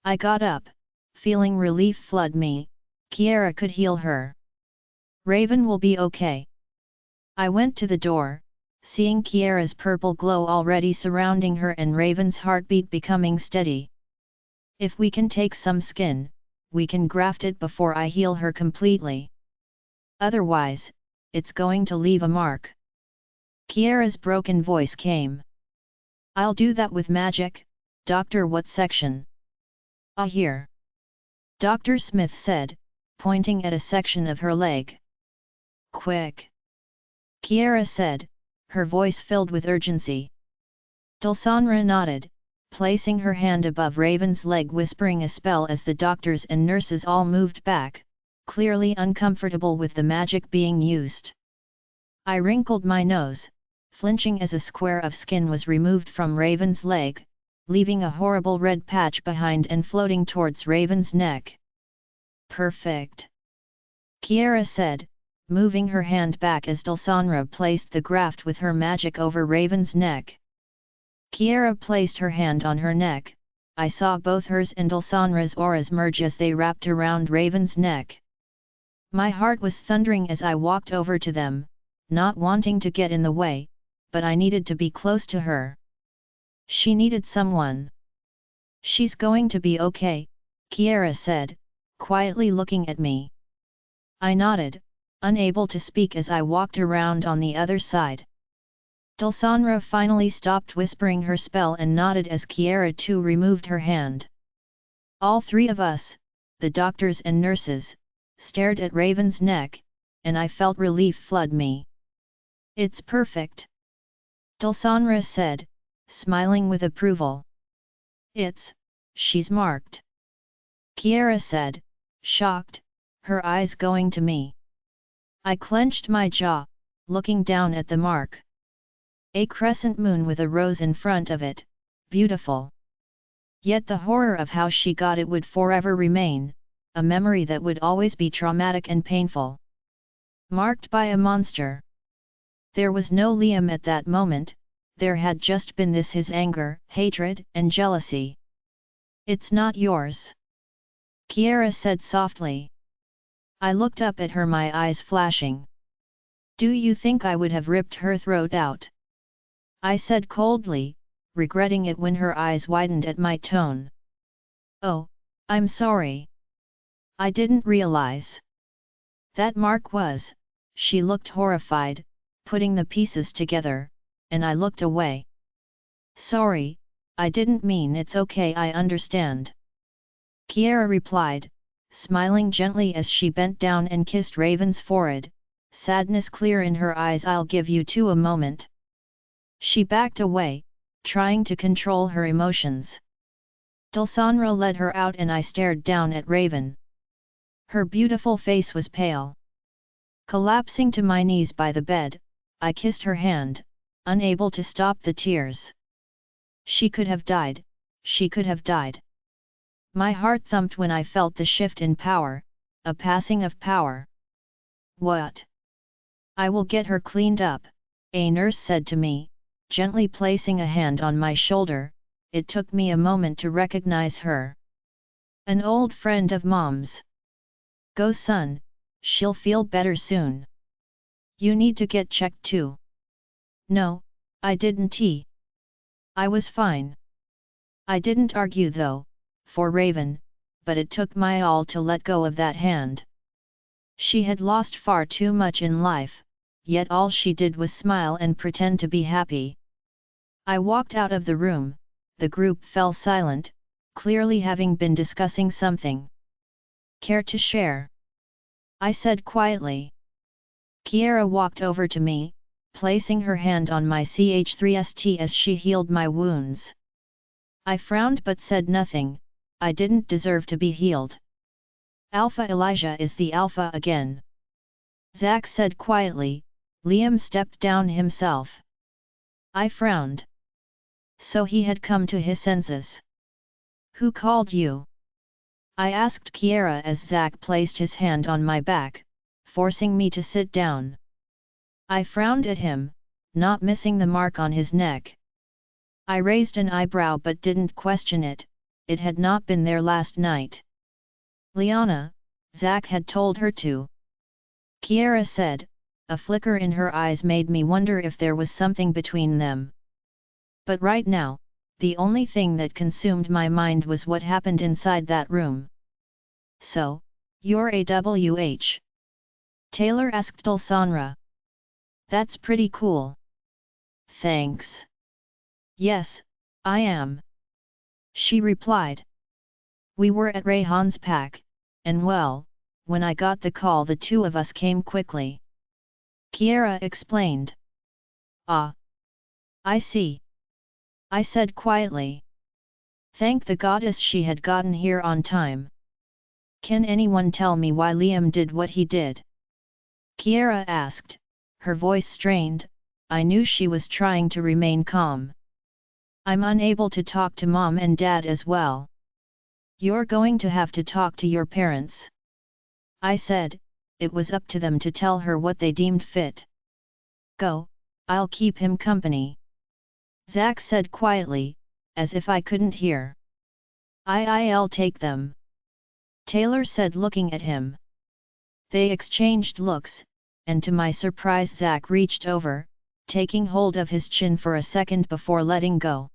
I got up, feeling relief flood me, Kiera could heal her. Raven will be okay. I went to the door, seeing Kiera's purple glow already surrounding her and Raven's heartbeat becoming steady. If we can take some skin, we can graft it before I heal her completely. Otherwise, it's going to leave a mark. Kiera's broken voice came. I'll do that with magic, Doctor. What section? Here. Dr. Smith said, pointing at a section of her leg. Quick! Kiera said, her voice filled with urgency. Dulsanra nodded, placing her hand above Raven's leg, whispering a spell as the doctors and nurses all moved back, clearly uncomfortable with the magic being used. I wrinkled my nose, flinching as a square of skin was removed from Raven's leg, leaving a horrible red patch behind and floating towards Raven's neck. Perfect! Kiera said, moving her hand back as Dulsanra placed the graft with her magic over Raven's neck. Kiera placed her hand on her neck. I saw both hers and Dulsanra's auras merge as they wrapped around Raven's neck. My heart was thundering as I walked over to them, not wanting to get in the way, but I needed to be close to her. She needed someone. She's going to be okay, Kiera said, quietly looking at me. I nodded, unable to speak as I walked around on the other side. Dulsanra finally stopped whispering her spell and nodded as Kiera too removed her hand. All three of us, the doctors and nurses, stared at Raven's neck, and I felt relief flood me. It's perfect! Dulsanra said, smiling with approval. She's marked. Kiera said, shocked, her eyes going to me. I clenched my jaw, looking down at the mark. A crescent moon with a rose in front of it, beautiful. Yet the horror of how she got it would forever remain, a memory that would always be traumatic and painful. Marked by a monster. There was no Liam at that moment, there had just been his anger, hatred, and jealousy. It's not yours. Kiera said softly. I looked up at her, my eyes flashing. Do you think I would have ripped her throat out? I said coldly, regretting it when her eyes widened at my tone. Oh, I'm sorry. I didn't realize. That mark was, she looked horrified, putting the pieces together, and I looked away. Sorry, I didn't mean. It's okay, I understand. Kiera replied, smiling gently as she bent down and kissed Raven's forehead, sadness clear in her eyes. I'll give you two a moment. She backed away, trying to control her emotions. Dulsanra led her out and I stared down at Raven. Her beautiful face was pale. Collapsing to my knees by the bed, I kissed her hand, unable to stop the tears. She could have died, she could have died. My heart thumped when I felt the shift in power, a passing of power. What? I will get her cleaned up, a nurse said to me, gently placing a hand on my shoulder. It took me a moment to recognize her. An old friend of Mom's. Go son, she'll feel better soon. You need to get checked too. No, I didn't. I was fine. I didn't argue though, for Raven, but it took my all to let go of that hand. She had lost far too much in life, yet all she did was smile and pretend to be happy. I walked out of the room, the group fell silent, clearly having been discussing something. Care to share? I said quietly. Kiera walked over to me, placing her hand on my ch3st as she healed my wounds. I frowned but said nothing. I didn't deserve to be healed. Alpha Elijah is the Alpha again. Zack said quietly. Liam stepped down himself. I frowned. So he had come to his senses. Who called you? I asked Kiera as Zack placed his hand on my back, forcing me to sit down. I frowned at him, not missing the mark on his neck. I raised an eyebrow but didn't question it, it had not been there last night. Liana, Zack had told her to. Kiera said, a flicker in her eyes made me wonder if there was something between them. But right now, the only thing that consumed my mind was what happened inside that room. So, you're AWH. Taylor asked Dulsanra. That's pretty cool. Thanks. Yes, I am. She replied. We were at Rayhan's pack, and well, when I got the call the two of us came quickly. Kiera explained. Ah. I see. I said quietly. Thank the goddess she had gotten here on time. Can anyone tell me why Liam did what he did? Kiera asked, her voice strained. I knew she was trying to remain calm. I'm unable to talk to Mom and Dad as well. You're going to have to talk to your parents. I said, it was up to them to tell her what they deemed fit. Go, I'll keep him company. Zack said quietly, as if I couldn't hear. I'll take them. Taylor said looking at him. They exchanged looks, and to my surprise Zack reached over, taking hold of his chin for a second before letting go.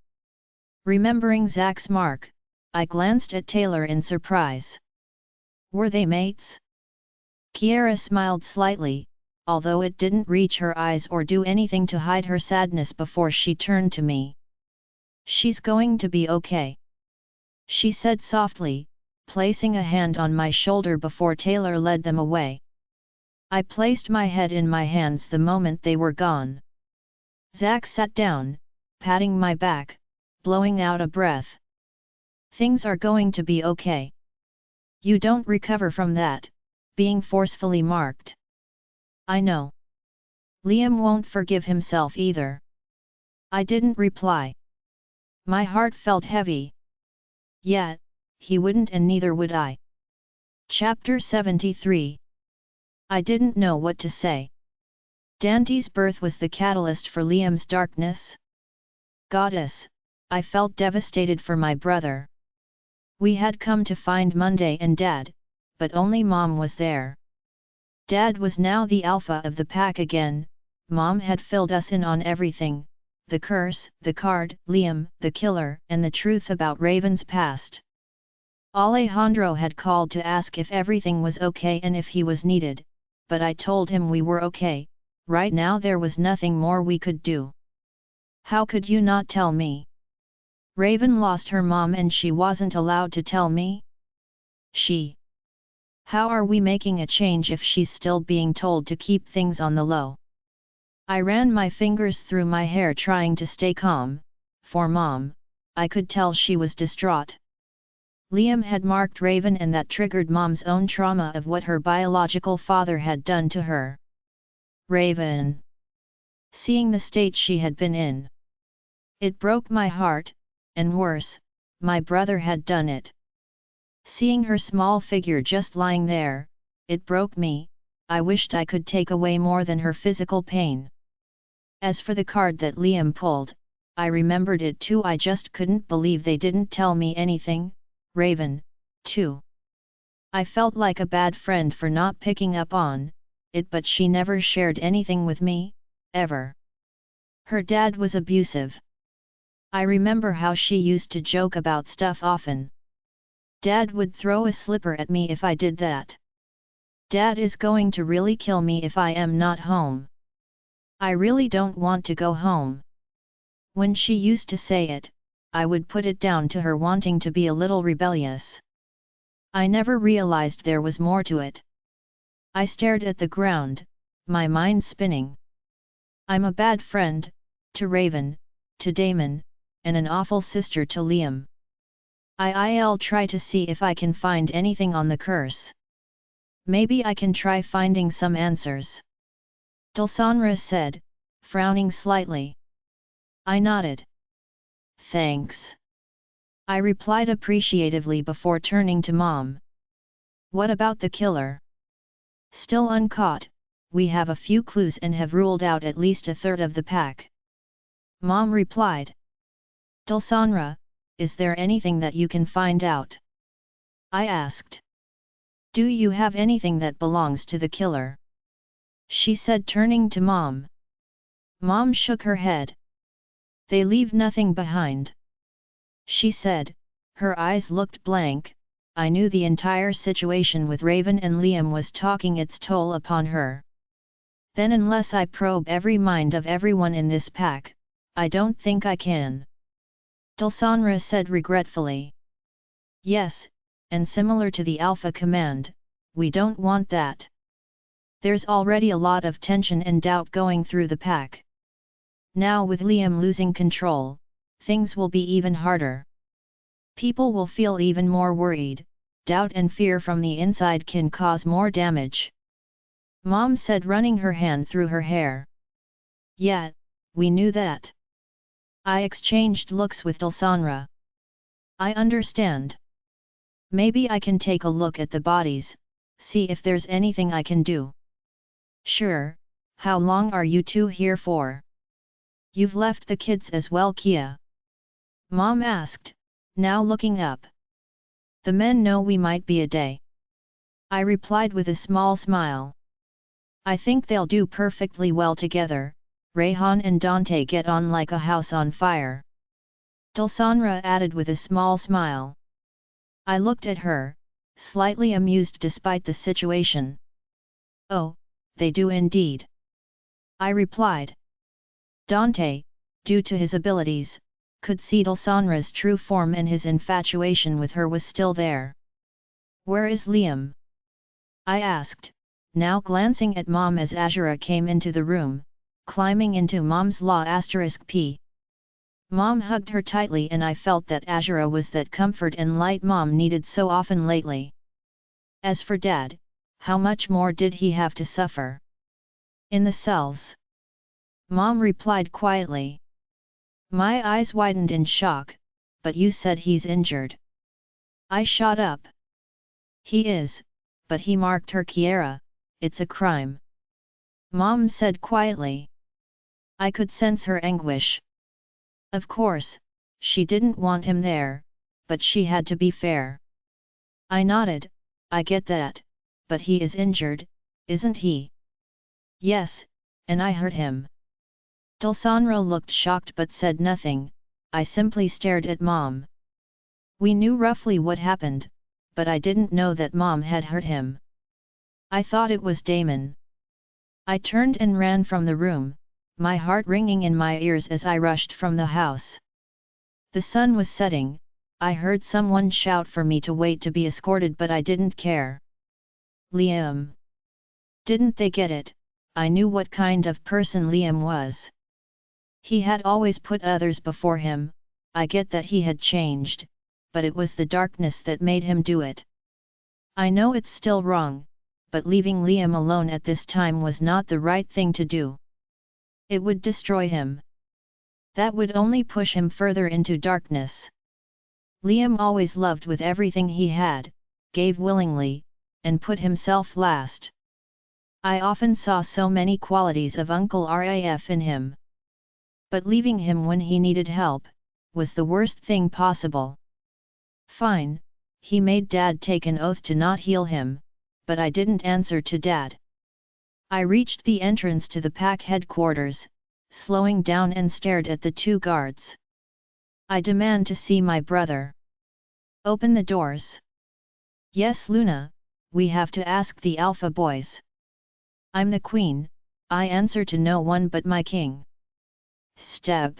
Remembering Zack's mark, I glanced at Taylor in surprise. Were they mates? Kiera smiled slightly, although it didn't reach her eyes or do anything to hide her sadness before she turned to me. She's going to be okay, she said softly, placing a hand on my shoulder before Taylor led them away. I placed my head in my hands the moment they were gone. Zack sat down, patting my back, blowing out a breath. Things are going to be okay. You don't recover from that, being forcefully marked. I know. Liam won't forgive himself either. I didn't reply. My heart felt heavy. Yet, he wouldn't and neither would I. Chapter 73. I didn't know what to say. Dante's birth was the catalyst for Liam's darkness. Goddess, I felt devastated for my brother. We had come to find Monday and Dad, but only Mom was there. Dad was now the alpha of the pack again. Mom had filled us in on everything, the curse, the card, Liam, the killer, and the truth about Raven's past. Alejandro had called to ask if everything was okay and if he was needed, but I told him we were okay. Right now there was nothing more we could do. How could you not tell me? Raven lost her mom and she wasn't allowed to tell me? How are we making a change if she's still being told to keep things on the low? I ran my fingers through my hair trying to stay calm. For Mom, I could tell she was distraught. Liam had marked Raven and that triggered Mom's own trauma of what her biological father had done to her. Raven. Seeing the state she had been in. It broke my heart, and worse, my brother had done it. Seeing her small figure just lying there, it broke me. I wished I could take away more than her physical pain. As for the card that Liam pulled, I remembered it too. I just couldn't believe they didn't tell me anything. Raven, too. I felt like a bad friend for not picking up on it, but she never shared anything with me, ever. Her dad was abusive. I remember how she used to joke about stuff often. Dad would throw a slipper at me if I did that. Dad is going to really kill me if I am not home. I really don't want to go home. When she used to say it, I would put it down to her wanting to be a little rebellious. I never realized there was more to it. I stared at the ground, my mind spinning. I'm a bad friend, to Raven, to Damon, and an awful sister to Liam. I'll try to see if I can find anything on the curse. Maybe I can try finding some answers. Dulsanra said, frowning slightly. I nodded. Thanks. I replied appreciatively before turning to Mom. What about the killer? Still uncaught, we have a few clues and have ruled out at least a third of the pack. Mom replied. Dulsanra, is there anything that you can find out? I asked. Do you have anything that belongs to the killer? She said, turning to Mom. Mom shook her head. They leave nothing behind. She said, her eyes looked blank. I knew the entire situation with Raven and Liam was taking its toll upon her. Then unless I probe every mind of everyone in this pack, I don't think I can. Dulsanra said regretfully. Yes, and similar to the Alpha Command, we don't want that. There's already a lot of tension and doubt going through the pack. Now with Liam losing control, things will be even harder. People will feel even more worried. Doubt and fear from the inside can cause more damage. Mom said, running her hand through her hair. Yeah, we knew that. I exchanged looks with Dulsanra. I understand. Maybe I can take a look at the bodies, see if there's anything I can do. Sure, how long are you two here for? You've left the kids as well, Kia? Mom asked, now looking up. The men know we might be a day. I replied with a small smile. I think they'll do perfectly well together. Rayhan and Dante get on like a house on fire. Dulsanra added with a small smile. I looked at her, slightly amused despite the situation. Oh, they do indeed. I replied. Dante, due to his abilities, could see Dulsanra's true form, and his infatuation with her was still there. Where is Liam? I asked, now glancing at Mom as Azura came into the room, climbing into Mom's law *P. Mom hugged her tightly, and I felt that Azura was that comfort and light Mom needed so often lately. As for Dad, how much more did he have to suffer? In the cells. Mom replied quietly. My eyes widened in shock, but you said he's injured. I shot up. He is, but he marked her, Kiera, it's a crime. Mom said quietly. I could sense her anguish. Of course, she didn't want him there, but she had to be fair. I nodded, I get that, but he is injured, isn't he? Yes, and I hurt him. Dulsanra looked shocked but said nothing. I simply stared at Mom. We knew roughly what happened, but I didn't know that Mom had hurt him. I thought it was Damon. I turned and ran from the room, my heart ringing in my ears as I rushed from the house. The sun was setting. I heard someone shout for me to wait to be escorted, but I didn't care. Liam. Didn't they get it? I knew what kind of person Liam was. He had always put others before him. I get that he had changed, but it was the darkness that made him do it. I know it's still wrong, but leaving Liam alone at this time was not the right thing to do. It would destroy him. That would only push him further into darkness. Liam always loved with everything he had, gave willingly, and put himself last. I often saw so many qualities of Uncle Raf in him. But leaving him when he needed help, was the worst thing possible. Fine, he made Dad take an oath to not heal him, but I didn't answer to Dad. I reached the entrance to the pack headquarters, slowing down and stared at the two guards. I demand to see my brother. Open the doors. Yes, Luna, we have to ask the Alpha boys. I'm the queen, I answer to no one but my king. Step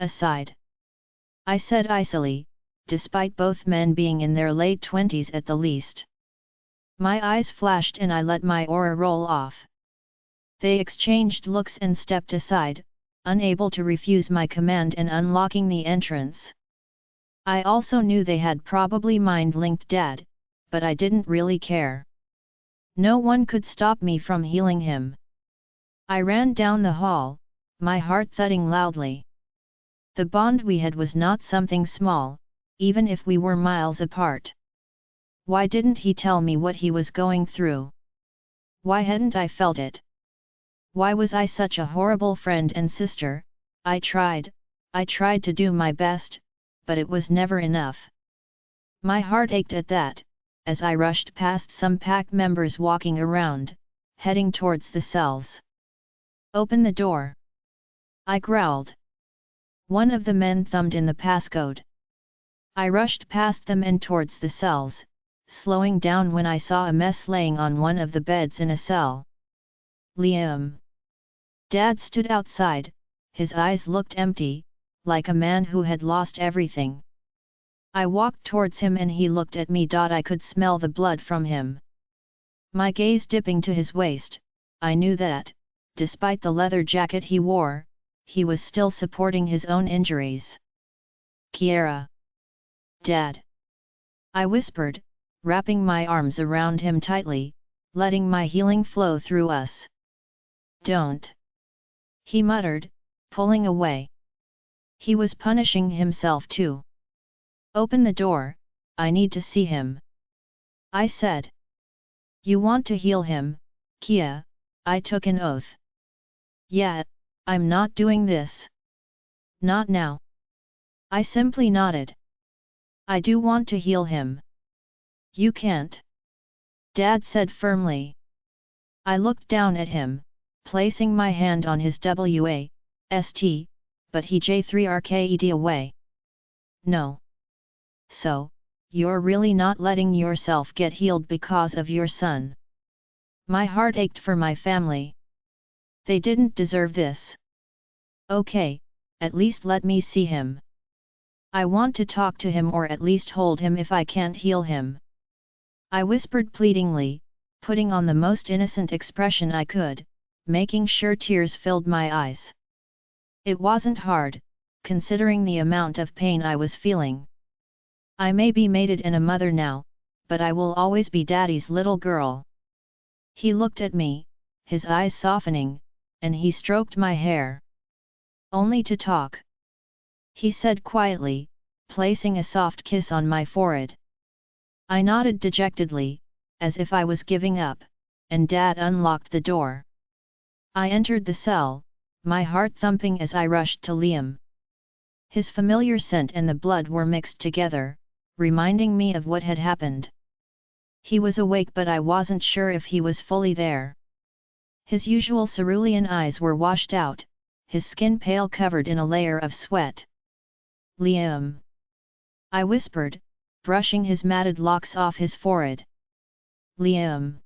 aside, I said icily, despite both men being in their late 20s at the least. My eyes flashed and I let my aura roll off. They exchanged looks and stepped aside, unable to refuse my command and unlocking the entrance. I also knew they had probably mind-linked Dad, but I didn't really care. No one could stop me from healing him. I ran down the hall, my heart thudding loudly. The bond we had was not something small, even if we were miles apart. Why didn't he tell me what he was going through? Why hadn't I felt it? Why was I such a horrible friend and sister? I tried to do my best, but it was never enough. My heart ached at that, as I rushed past some pack members walking around, heading towards the cells. Open the door. I growled. One of the men thumbed in the passcode. I rushed past them and towards the cells, slowing down when I saw a mess laying on one of the beds in a cell. Liam. Dad stood outside, his eyes looked empty, like a man who had lost everything. I walked towards him and he looked at me. I could smell the blood from him. My gaze dipping to his waist, I knew that, despite the leather jacket he wore, he was still supporting his own injuries. Kiera. Dad. I whispered, wrapping my arms around him tightly, letting my healing flow through us. Don't. He muttered, pulling away. He was punishing himself too. Open the door, I need to see him. I said. You want to heal him, Kia? I took an oath. Yeah, I'm not doing this. Not now. I simply nodded. I do want to heal him. You can't. Dad said firmly. I looked down at him, placing my hand on his W.A.S.T., but he J3RKED away. No. So, you're really not letting yourself get healed because of your son? My heart ached for my family. They didn't deserve this. Okay, at least let me see him. I want to talk to him or at least hold him if I can't heal him. I whispered pleadingly, putting on the most innocent expression I could, making sure tears filled my eyes. It wasn't hard, considering the amount of pain I was feeling. I may be mated and a mother now, but I will always be Daddy's little girl. He looked at me, his eyes softening, and he stroked my hair. Only to talk. He said quietly, placing a soft kiss on my forehead. I nodded dejectedly, as if I was giving up, and Dad unlocked the door. I entered the cell, my heart thumping as I rushed to Liam. His familiar scent and the blood were mixed together, reminding me of what had happened. He was awake but I wasn't sure if he was fully there. His usual cerulean eyes were washed out, his skin pale covered in a layer of sweat. Liam. I whispered, brushing his matted locks off his forehead. Liam.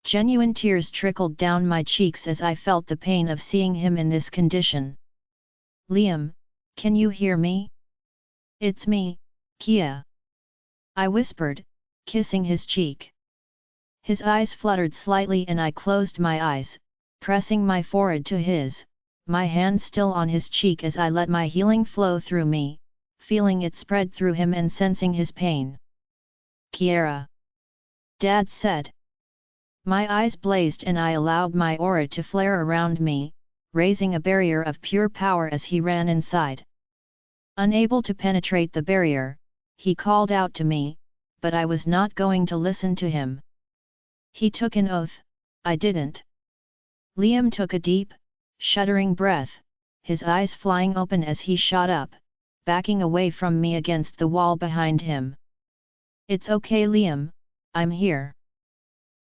Genuine tears trickled down my cheeks as I felt the pain of seeing him in this condition. Liam, can you hear me? It's me, Kia. I whispered, kissing his cheek. His eyes fluttered slightly and I closed my eyes, pressing my forehead to his, my hand still on his cheek as I let my healing flow through me, feeling it spread through him and sensing his pain. Kiera. Dad said. My eyes blazed and I allowed my aura to flare around me, raising a barrier of pure power as he ran inside. Unable to penetrate the barrier, he called out to me, but I was not going to listen to him. He took an oath, I didn't. Liam took a deep, shuddering breath, his eyes flying open as he shot up, backing away from me against the wall behind him. It's okay Liam, I'm here.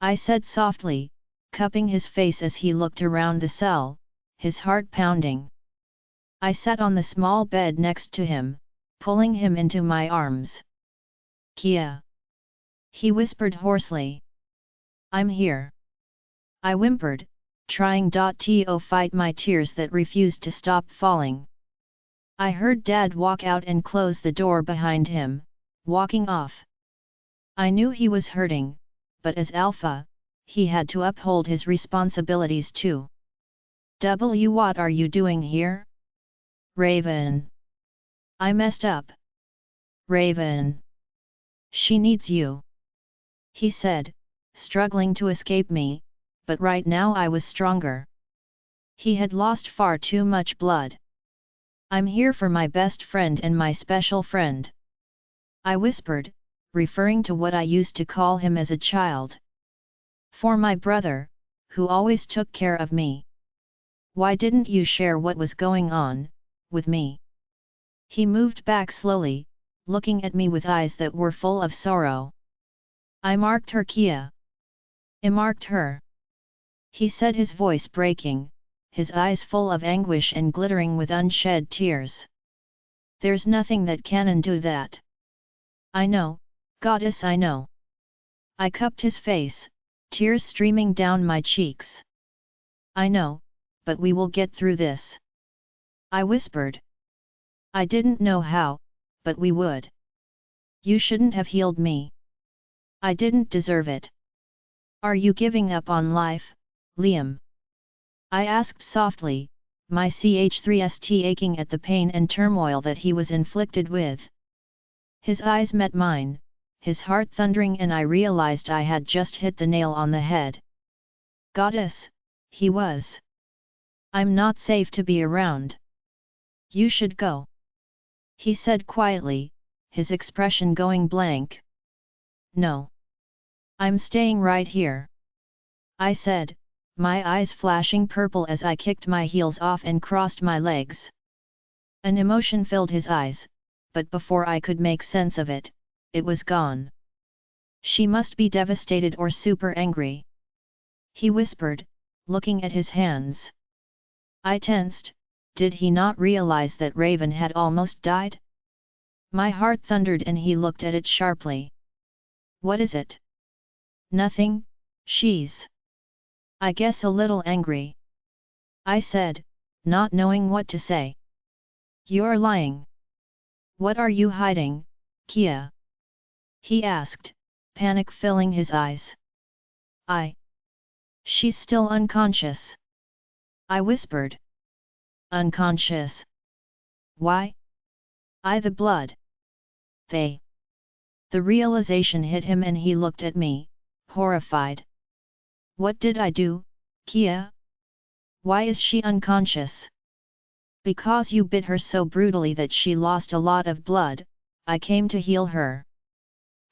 I said softly, cupping his face as he looked around the cell, his heart pounding. I sat on the small bed next to him, pulling him into my arms. Kia. He whispered hoarsely. I'm here. I whimpered, trying to fight my tears that refused to stop falling. I heard Dad walk out and close the door behind him, walking off. I knew he was hurting, but as Alpha, he had to uphold his responsibilities too. What are you doing here? Raven. I messed up. Raven. She needs you. He said, struggling to escape me, but right now I was stronger. He had lost far too much blood. I'm here for my best friend and my special friend. I whispered, referring to what I used to call him as a child. For my brother, who always took care of me. Why didn't you share what was going on, with me? He moved back slowly, looking at me with eyes that were full of sorrow. I marked her Kia. I marked her. He said, his voice breaking, his eyes full of anguish and glittering with unshed tears. There's nothing that can undo that. I know, goddess, I know. I cupped his face, tears streaming down my cheeks. I know, but we will get through this. I whispered. I didn't know how, but we would. You shouldn't have healed me. I didn't deserve it. Are you giving up on life, Liam? I asked softly, my ch3st aching at the pain and turmoil that he was inflicted with. His eyes met mine, his heart thundering, and I realized I had just hit the nail on the head. Goddess, he was. I'm not safe to be around. You should go. He said quietly, his expression going blank. No. I'm staying right here. I said, my eyes flashing purple as I kicked my heels off and crossed my legs. An emotion filled his eyes, but before I could make sense of it, it was gone. She must be devastated or super angry. He whispered, looking at his hands. I tensed. Did he not realize that Raven had almost died? My heart thundered and he looked at it sharply. What is it? Nothing, she's. I guess a little angry. I said, not knowing what to say. You're lying. What are you hiding, Kia? He asked, panic filling his eyes. She's still unconscious. I whispered. Unconscious? Why? The blood. The realization hit him and he looked at me, horrified. What did I do, Kia? Why is she unconscious? Because you bit her so brutally that she lost a lot of blood. I came to heal her.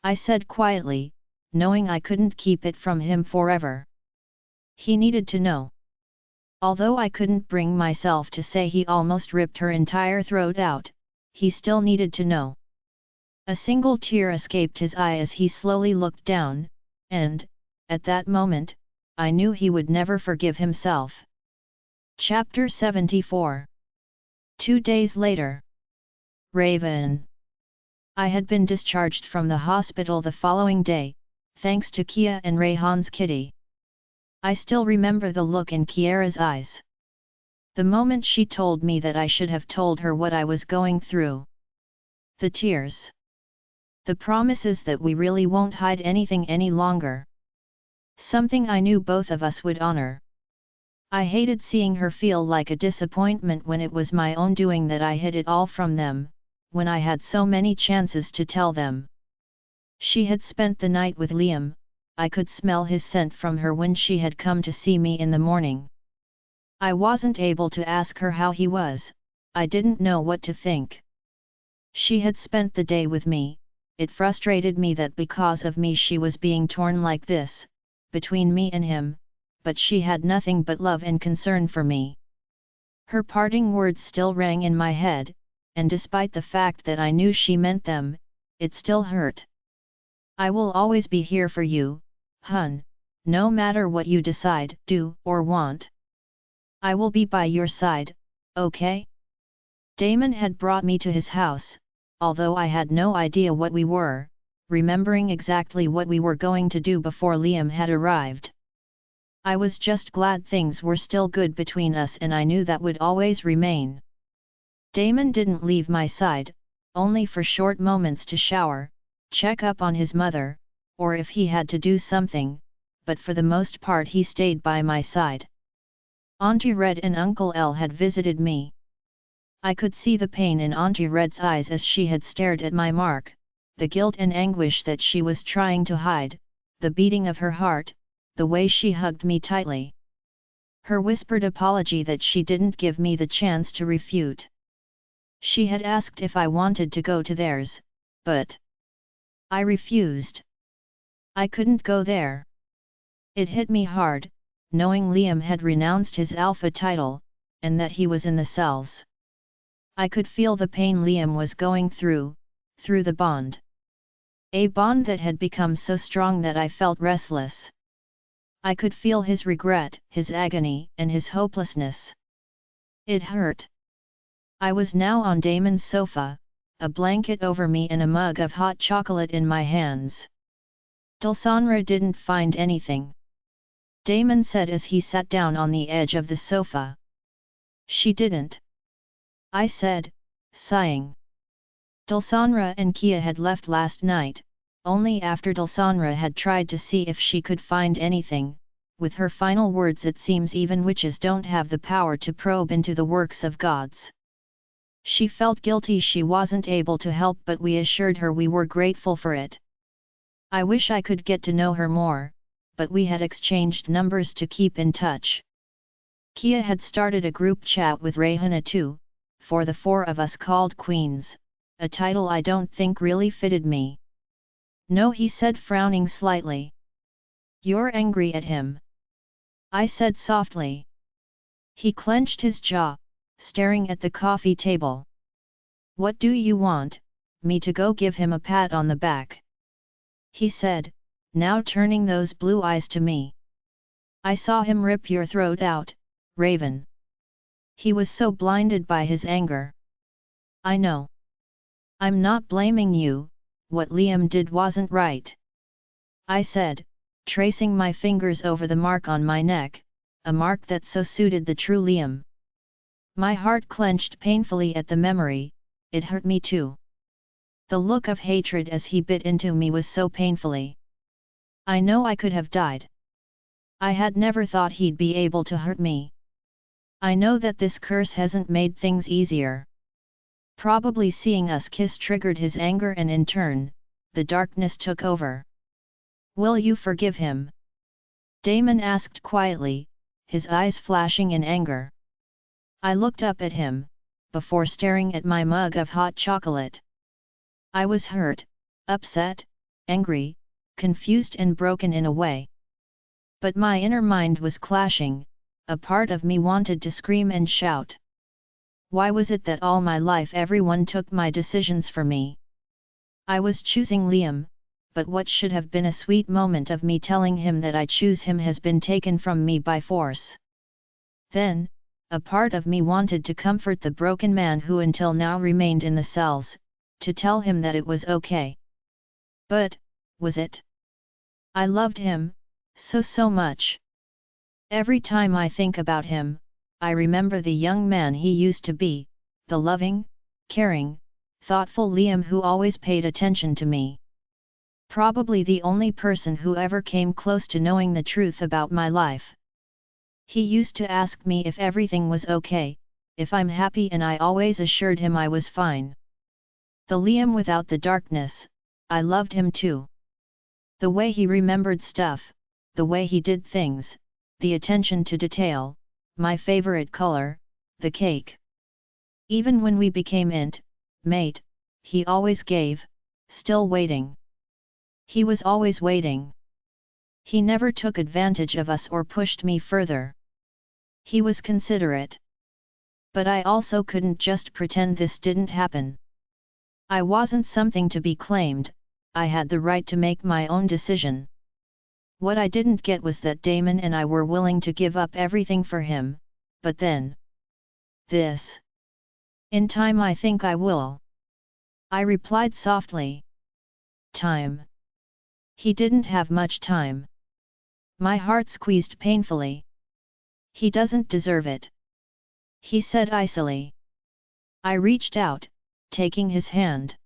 I said quietly, knowing I couldn't keep it from him forever. He needed to know. Although I couldn't bring myself to say he almost ripped her entire throat out, he still needed to know. A single tear escaped his eye as he slowly looked down, and, at that moment, I knew he would never forgive himself. Chapter 74. 2 days later. Raven. I had been discharged from the hospital the following day, thanks to Kia and Rayhan's kitty. I still remember the look in Kiara's eyes. The moment she told me that I should have told her what I was going through. The tears. The promises that we really won't hide anything any longer. Something I knew both of us would honor. I hated seeing her feel like a disappointment when it was my own doing that I hid it all from them, when I had so many chances to tell them. She had spent the night with Liam. I could smell his scent from her when she had come to see me in the morning. I wasn't able to ask her how he was, I didn't know what to think. She had spent the day with me, it frustrated me that because of me she was being torn like this, between me and him, but she had nothing but love and concern for me. Her parting words still rang in my head, and despite the fact that I knew she meant them, it still hurt. I will always be here for you, hun, no matter what you decide, do, or want. I will be by your side, okay? Damon had brought me to his house, although I had no idea what we were, remembering exactly what we were going to do before Liam had arrived. I was just glad things were still good between us and I knew that would always remain. Damon didn't leave my side, only for short moments to shower, check up on his mother, or if he had to do something, but for the most part he stayed by my side. Auntie Red and Uncle L had visited me. I could see the pain in Auntie Red's eyes as she had stared at my mark, the guilt and anguish that she was trying to hide, the beating of her heart, the way she hugged me tightly. Her whispered apology that she didn't give me the chance to refute. She had asked if I wanted to go to theirs, but I refused. I couldn't go there. It hit me hard, knowing Liam had renounced his alpha title, and that he was in the cells. I could feel the pain Liam was going through the bond. A bond that had become so strong that I felt restless. I could feel his regret, his agony, and his hopelessness. It hurt. I was now on Damon's sofa, a blanket over me and a mug of hot chocolate in my hands. Dulsanra didn't find anything, Damon said as he sat down on the edge of the sofa. She didn't, I said, sighing. Dulsanra and Kia had left last night, only after Dulsanra had tried to see if she could find anything. With her final words, it seems even witches don't have the power to probe into the works of gods. She felt guilty she wasn't able to help, but we assured her we were grateful for it. I wish I could get to know her more, but we had exchanged numbers to keep in touch. Kia had started a group chat with Rehana too, for the four of us called Queens, a title I don't think really fitted me. No, he said, frowning slightly. You're angry at him, I said softly. He clenched his jaw, staring at the coffee table. What do you want, me to go give him a pat on the back? He said, now turning those blue eyes to me. I saw him rip your throat out, Raven. He was so blinded by his anger. I know. I'm not blaming you, what Liam did wasn't right, I said, tracing my fingers over the mark on my neck, a mark that so suited the true Liam. My heart clenched painfully at the memory, it hurt me too. The look of hatred as he bit into me was so painfully. I know I could have died. I had never thought he'd be able to hurt me. I know that this curse hasn't made things easier. Probably seeing us kiss triggered his anger, and in turn, the darkness took over. Will you forgive him? Damon asked quietly, his eyes flashing in anger. I looked up at him, before staring at my mug of hot chocolate. I was hurt, upset, angry, confused and broken in a way. But my inner mind was clashing, a part of me wanted to scream and shout. Why was it that all my life everyone took my decisions for me? I was choosing Liam, but what should have been a sweet moment of me telling him that I choose him has been taken from me by force. Then, a part of me wanted to comfort the broken man who until now remained in the cells, to tell him that it was okay. But, was it? I loved him, so much. Every time I think about him, I remember the young man he used to be, the loving, caring, thoughtful Liam who always paid attention to me. Probably the only person who ever came close to knowing the truth about my life. He used to ask me if everything was okay, if I'm happy, and I always assured him I was fine. The Liam without the darkness, I loved him too. The way he remembered stuff, the way he did things, the attention to detail, my favorite color, the cake. Even when we became mate, he always gave, still waiting. He was always waiting. He never took advantage of us or pushed me further. He was considerate. But I also couldn't just pretend this didn't happen. I wasn't something to be claimed, I had the right to make my own decision. What I didn't get was that Damon and I were willing to give up everything for him, but then. This. In time I think I will. I replied softly. Time. He didn't have much time. My heart squeezed painfully. He doesn't deserve it, he said icily. I reached out, taking his hand.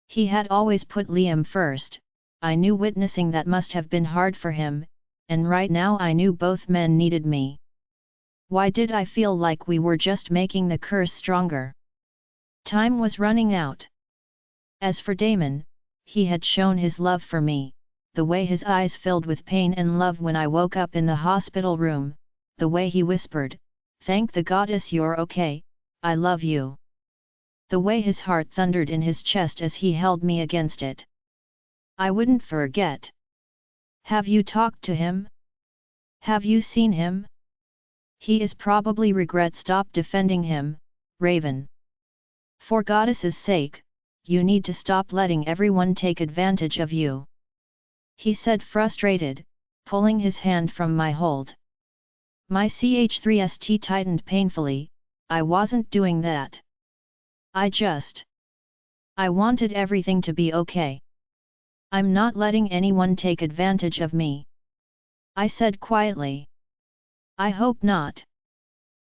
He had always put Liam first. I knew witnessing that must have been hard for him, and right now I knew both men needed me. Why did I feel like we were just making the curse stronger? Time was running out. As for Damon, he had shown his love for me, the way his eyes filled with pain and love when I woke up in the hospital room, the way he whispered, "Thank the goddess you're okay, I love you." The way his heart thundered in his chest as he held me against it. I wouldn't forget. Have you talked to him? Have you seen him? He is probably regret. Stop defending him, Raven. For goddess's sake, you need to stop letting everyone take advantage of you, he said frustrated, pulling his hand from my hold. My ch3st tightened painfully. I wasn't doing that. I just I wanted everything to be okay. I'm not letting anyone take advantage of me, I said quietly. I hope not,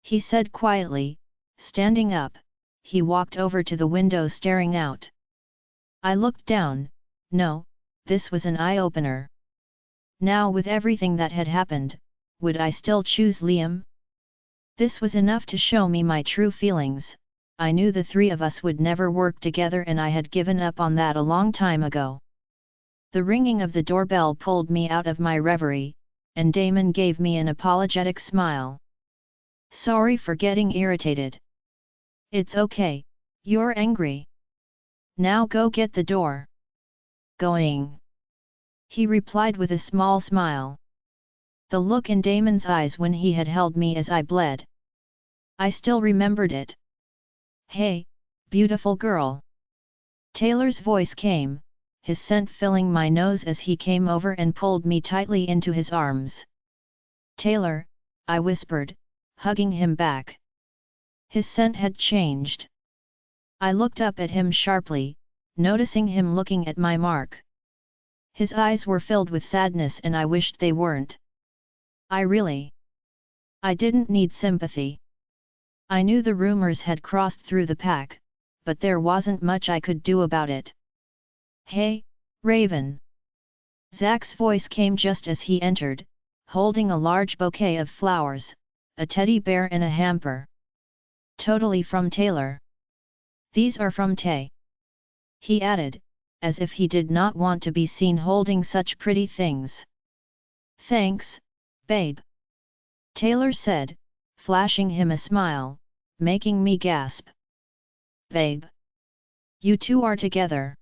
he said quietly. Standing up, he walked over to the window staring out. I looked down. No, this was an eye-opener. Now with everything that had happened, would I still choose Liam? This was enough to show me my true feelings. I knew the three of us would never work together and I had given up on that a long time ago. The ringing of the doorbell pulled me out of my reverie, and Damon gave me an apologetic smile. Sorry for getting irritated. It's okay, you're angry. Now go get the door. Going, he replied with a small smile. The look in Damon's eyes when he had held me as I bled. I still remembered it. Hey, beautiful girl. Taylor's voice came, his scent filling my nose as he came over and pulled me tightly into his arms. Taylor, I whispered, hugging him back. His scent had changed. I looked up at him sharply, noticing him looking at my mark. His eyes were filled with sadness and I wished they weren't. I didn't need sympathy. I knew the rumors had crossed through the pack, but there wasn't much I could do about it. Hey, Raven. Zach's voice came just as he entered, holding a large bouquet of flowers, a teddy bear and a hamper. Totally from Taylor. These are from Tay, he added, as if he did not want to be seen holding such pretty things. Thanks, babe, Taylor said, flashing him a smile, making me gasp. Babe. You two are together.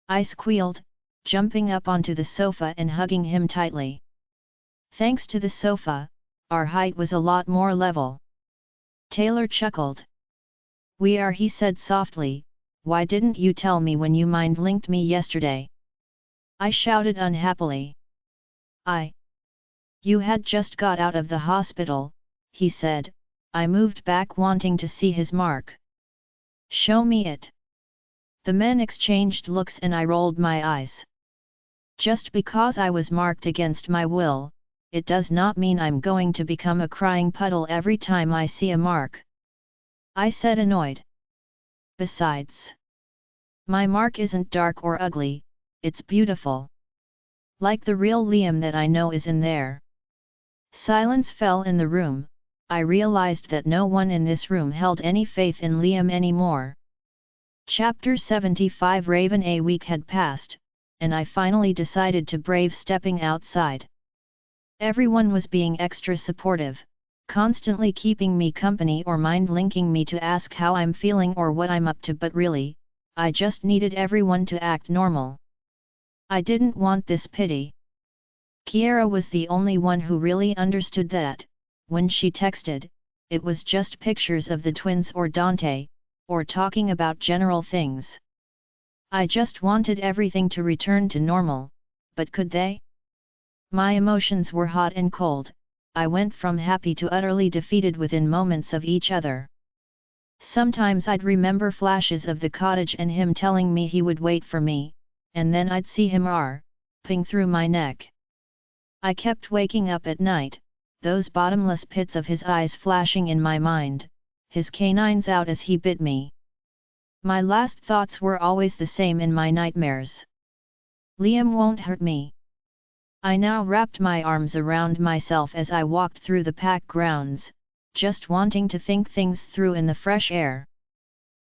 I squealed, jumping up onto the sofa and hugging him tightly. Thanks to the sofa, our height was a lot more level. Taylor chuckled. We are, he said softly. Why didn't you tell me when you mind-linked me yesterday? I shouted unhappily. You had just got out of the hospital, he said. I moved back wanting to see his mark. Show me it. The men exchanged looks and I rolled my eyes. Just because I was marked against my will, it does not mean I'm going to become a crying puddle every time I see a mark, I said annoyed. Besides, my mark isn't dark or ugly, it's beautiful. Like the real Liam that I know is in there. Silence fell in the room. I realized that no one in this room held any faith in Liam anymore. Chapter 75 Raven. A week had passed, and I finally decided to brave stepping outside. Everyone was being extra supportive, constantly keeping me company or mind-linking me to ask how I'm feeling or what I'm up to, but really, I just needed everyone to act normal. I didn't want this pity. Kiera was the only one who really understood that. When she texted, it was just pictures of the twins or Dante, or talking about general things. I just wanted everything to return to normal, but could they? My emotions were hot and cold. I went from happy to utterly defeated within moments of each other. Sometimes I'd remember flashes of the cottage and him telling me he would wait for me, and then I'd see him ping through my neck. I kept waking up at night, those bottomless pits of his eyes flashing in my mind, his canines out as he bit me. My last thoughts were always the same in my nightmares. Liam won't hurt me. I now wrapped my arms around myself as I walked through the pack grounds, just wanting to think things through in the fresh air.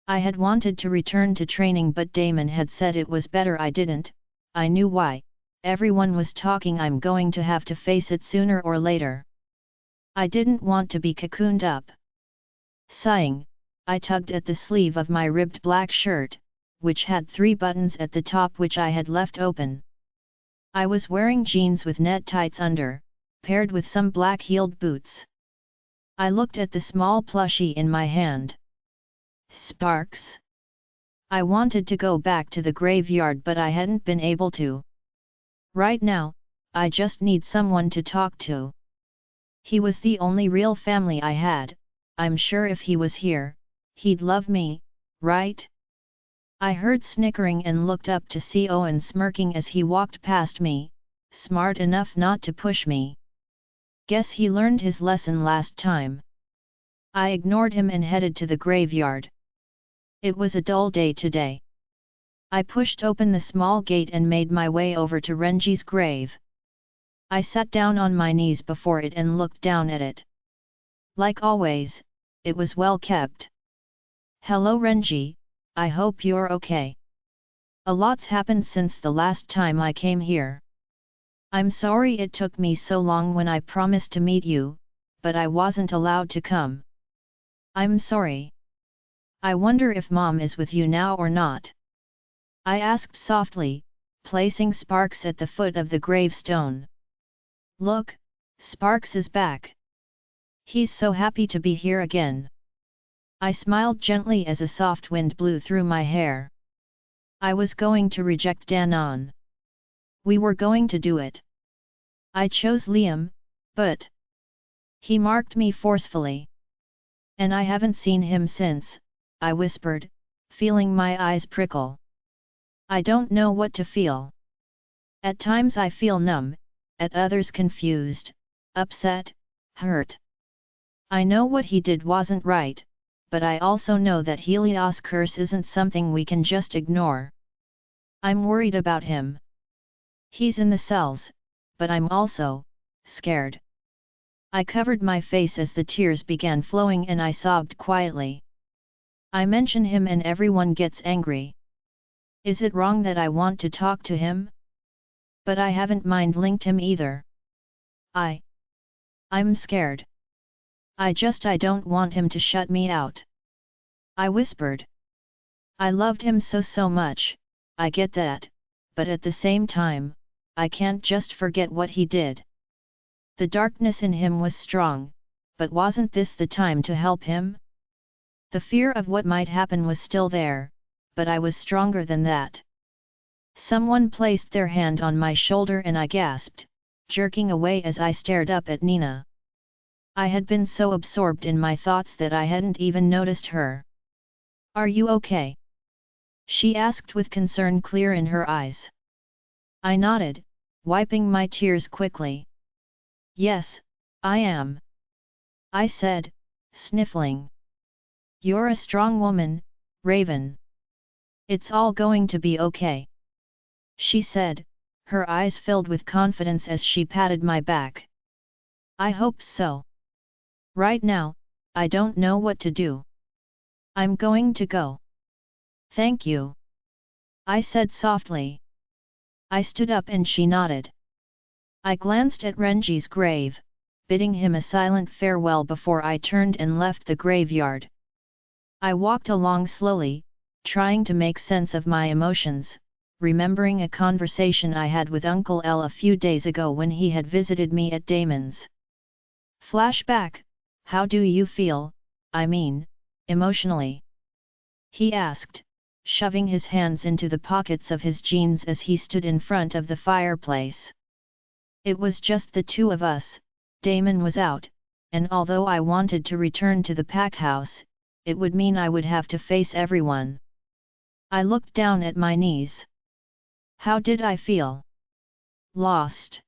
I had wanted to return to training, but Damon had said it was better I didn't. I knew why. Everyone was talking. I'm going to have to face it sooner or later. I didn't want to be cocooned up. Sighing, I tugged at the sleeve of my ribbed black shirt, which had 3 buttons at the top which I had left open. I was wearing jeans with net tights under, paired with some black-heeled boots. I looked at the small plushie in my hand. Sparks? I wanted to go back to the graveyard, but I hadn't been able to. Right now, I just need someone to talk to. He was the only real family I had. I'm sure if he was here, he'd love me, right? I heard snickering and looked up to see Owen smirking as he walked past me, smart enough not to push me. Guess he learned his lesson last time. I ignored him and headed to the graveyard. It was a dull day today. I pushed open the small gate and made my way over to Renji's grave. I sat down on my knees before it and looked down at it. Like always, it was well kept. "Hello Renji, I hope you're okay. A lot's happened since the last time I came here. I'm sorry it took me so long when I promised to meet you, but I wasn't allowed to come. I'm sorry. I wonder if Mom is with you now or not?" I asked softly, placing Sparks at the foot of the gravestone. "Look, Sparks is back. He's so happy to be here again." I smiled gently as a soft wind blew through my hair. I was going to reject Danon. We were going to do it. I chose Liam, but he marked me forcefully. "And I haven't seen him since," I whispered, feeling my eyes prickle. I don't know what to feel. At times I feel numb, at others confused, upset, hurt. I know what he did wasn't right, but I also know that Helios' curse isn't something we can just ignore. I'm worried about him. He's in the cells, but I'm also scared. I covered my face as the tears began flowing and I sobbed quietly. I mention him and everyone gets angry. Is it wrong that I want to talk to him? But I haven't mind-linked him either. I'm scared. I don't want him to shut me out. I whispered. I loved him so much, I get that, but at the same time, I can't just forget what he did. The darkness in him was strong, but wasn't this the time to help him? The fear of what might happen was still there, but I was stronger than that. Someone placed their hand on my shoulder and I gasped, jerking away as I stared up at Nina. I had been so absorbed in my thoughts that I hadn't even noticed her. "Are you okay?" she asked with concern clear in her eyes. I nodded, wiping my tears quickly. "Yes, I am," I said, sniffling. "You're a strong woman, Raven. It's all going to be okay," she said, her eyes filled with confidence as she patted my back. "I hope so. Right now, I don't know what to do. I'm going to go." "Thank you," I said softly. I stood up and she nodded. I glanced at Renji's grave, bidding him a silent farewell before I turned and left the graveyard. I walked along slowly, trying to make sense of my emotions, remembering a conversation I had with Uncle L a few days ago when he had visited me at Damon's. Flashback: "How do you feel, emotionally?" he asked, shoving his hands into the pockets of his jeans as he stood in front of the fireplace. It was just the two of us. Damon was out, and although I wanted to return to the pack house, it would mean I would have to face everyone. I looked down at my knees. How did I feel? Lost.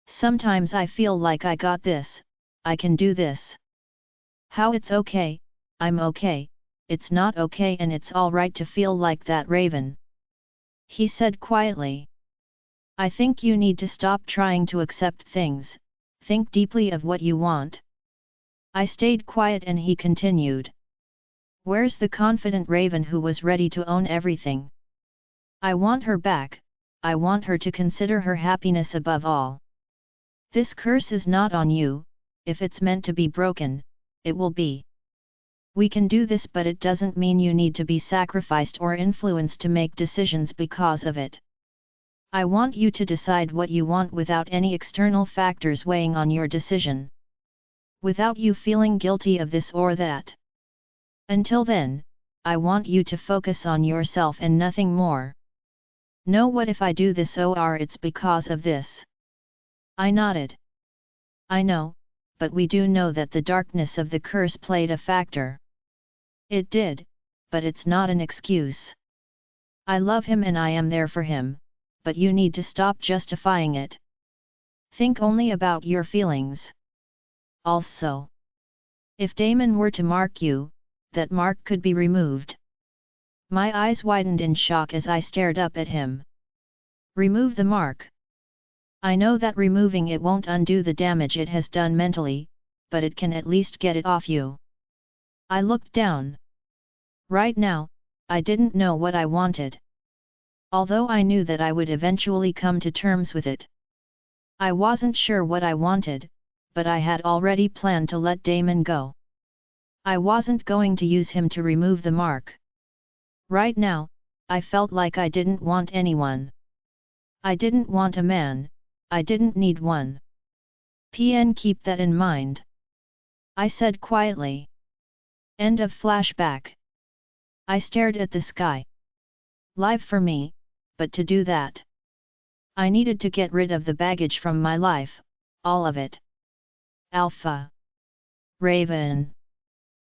Sometimes I feel like I got this, I can do this. How it's okay, I'm okay, it's not okay and it's alright to feel like that, Raven. He said quietly. I think you need to stop trying to accept things, think deeply of what you want. I stayed quiet and he continued. Where's the confident Raven who was ready to own everything? I want her back, I want her to consider her happiness above all. This curse is not on you, if it's meant to be broken, it will be. We can do this, but it doesn't mean you need to be sacrificed or influenced to make decisions because of it. I want you to decide what you want without any external factors weighing on your decision. Without you feeling guilty of this or that. Until then, I want you to focus on yourself and nothing more. No, what if I do this or it's because of this? I nodded. I know, but we do know that the darkness of the curse played a factor. It did, but it's not an excuse. I love him and I am there for him, but you need to stop justifying it. Think only about your feelings. Also, if Damon were to mark you, that mark could be removed. My eyes widened in shock as I stared up at him. Remove the mark. I know that removing it won't undo the damage it has done mentally, but it can at least get it off you. I looked down. Right now, I didn't know what I wanted. Although I knew that I would eventually come to terms with it. I wasn't sure what I wanted, but I had already planned to let Damon go. I wasn't going to use him to remove the mark. Right now, I felt like I didn't want anyone. I didn't want a man, I didn't need one. Keep that in mind. I said quietly. End of flashback. I stared at the sky. Live for me, but to do that, I needed to get rid of the baggage from my life, all of it. Alpha. Raven.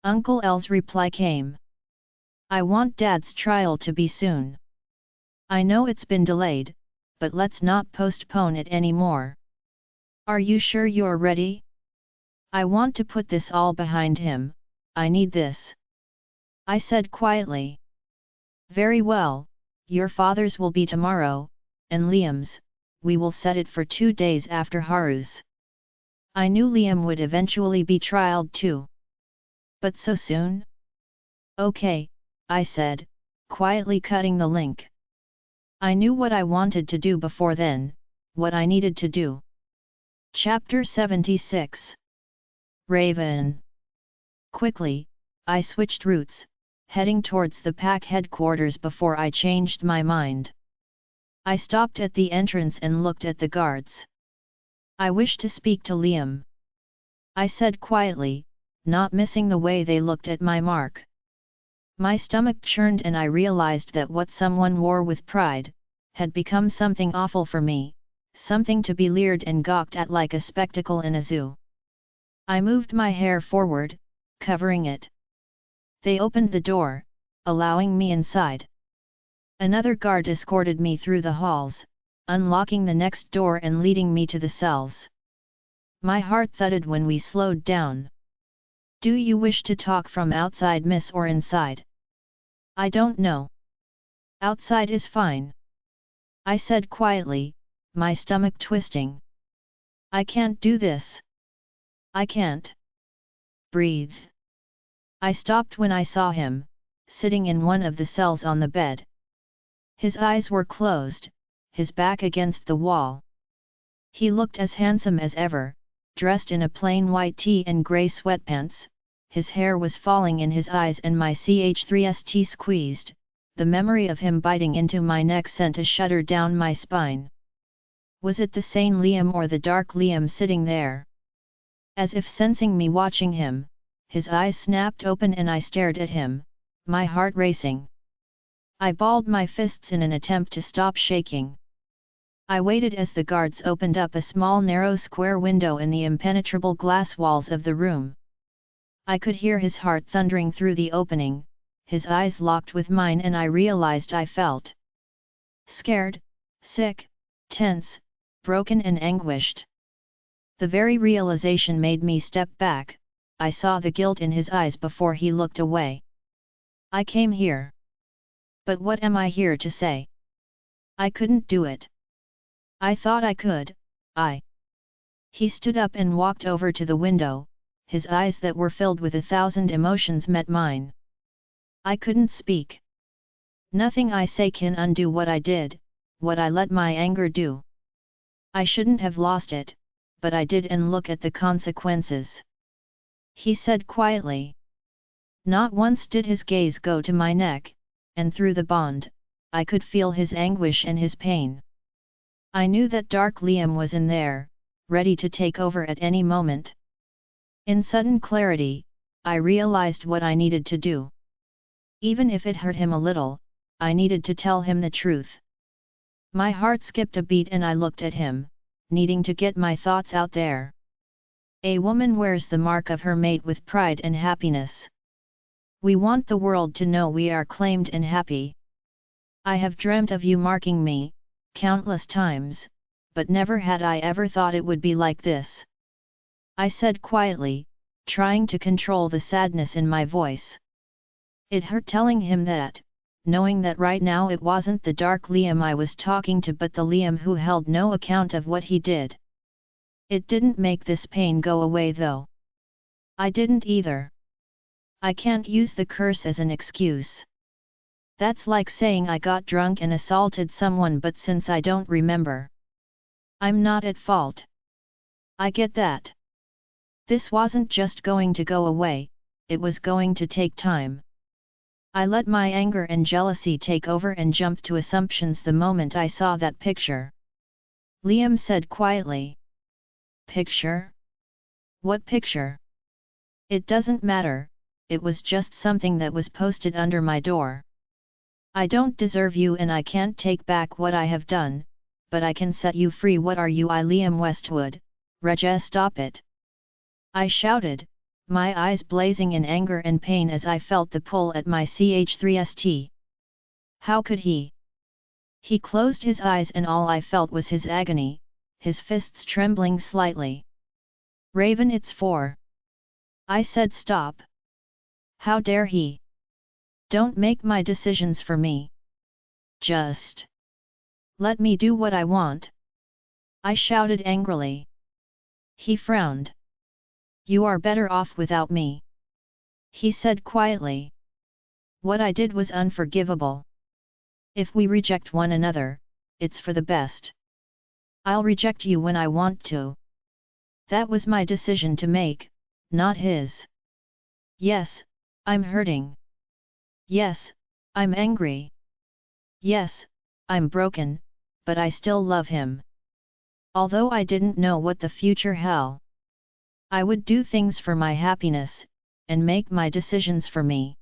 Uncle L's reply came. I want Dad's trial to be soon. I know it's been delayed, but let's not postpone it anymore. Are you sure you're ready? I want to put this all behind him, I need this. I said quietly. Very well, your father's will be tomorrow, and Liam's, we will set it for 2 days after Haru's. I knew Liam would eventually be trialed too. But so soon? Okay, I said, quietly cutting the link. I knew what I wanted to do before then, what I needed to do. Chapter 76. Raven. Quickly, I switched routes, heading towards the pack headquarters before I changed my mind. I stopped at the entrance and looked at the guards. I wish to speak to Liam. I said quietly, not missing the way they looked at my mark. My stomach churned and I realized that what someone wore with pride, had become something awful for me, something to be leered and gawked at like a spectacle in a zoo. I moved my hair forward, covering it. They opened the door, allowing me inside. Another guard escorted me through the halls, unlocking the next door and leading me to the cells. My heart thudded when we slowed down. Do you wish to talk from outside, miss, or inside? I don't know. Outside is fine. I said quietly, my stomach twisting. I can't do this. I can't. Breathe. I stopped when I saw him, sitting in one of the cells on the bed. His eyes were closed, his back against the wall. He looked as handsome as ever, dressed in a plain white tee and grey sweatpants. His hair was falling in his eyes and my ch3st squeezed. The memory of him biting into my neck sent a shudder down my spine. Was it the sane Liam or the dark Liam sitting there? As if sensing me watching him, his eyes snapped open and I stared at him, my heart racing. I balled my fists in an attempt to stop shaking. I waited as the guards opened up a small narrow square window in the impenetrable glass walls of the room. I could hear his heart thundering through the opening, his eyes locked with mine, and I realized I felt scared, sick, tense, broken and anguished. The very realization made me step back. I saw the guilt in his eyes before he looked away. I came here. But what am I here to say? I couldn't do it. I thought I could. He stood up and walked over to the window, his eyes that were filled with 1,000 emotions met mine. I couldn't speak. Nothing I say can undo what I did, what I let my anger do. I shouldn't have lost it, but I did, and look at the consequences. He said quietly. Not once did his gaze go to my neck, and through the bond, I could feel his anguish and his pain. I knew that dark Liam was in there, ready to take over at any moment. In sudden clarity, I realized what I needed to do. Even if it hurt him a little, I needed to tell him the truth. My heart skipped a beat and I looked at him, needing to get my thoughts out there. A woman wears the mark of her mate with pride and happiness. We want the world to know we are claimed and happy. I have dreamt of you marking me, countless times, but never had I ever thought it would be like this. I said quietly, trying to control the sadness in my voice. It hurt telling him that, knowing that right now it wasn't the dark Liam I was talking to but the Liam who held no account of what he did. It didn't make this pain go away though. I didn't either. I can't use the curse as an excuse. That's like saying I got drunk and assaulted someone but since I don't remember, I'm not at fault. I get that. This wasn't just going to go away, it was going to take time. I let my anger and jealousy take over and jumped to assumptions the moment I saw that picture. Liam said quietly. Picture? What picture? It doesn't matter, it was just something that was posted under my door. I don't deserve you and I can't take back what I have done, but I can set you free. What are you? I Liam Westwood, Reg, stop it! I shouted, my eyes blazing in anger and pain as I felt the pull at my ch3st. How could he? He closed his eyes and all I felt was his agony, his fists trembling slightly. Raven, it's for. I said stop. How dare he? Don't make my decisions for me. Just let me do what I want. I shouted angrily. He frowned. You are better off without me, he said quietly. What I did was unforgivable. If we reject one another, it's for the best. I'll reject you when I want to. That was my decision to make, not his. Yes, I'm hurting. Yes, I'm angry. Yes, I'm broken, but I still love him. Although I didn't know what the future held, I would do things for my happiness, and make my decisions for me.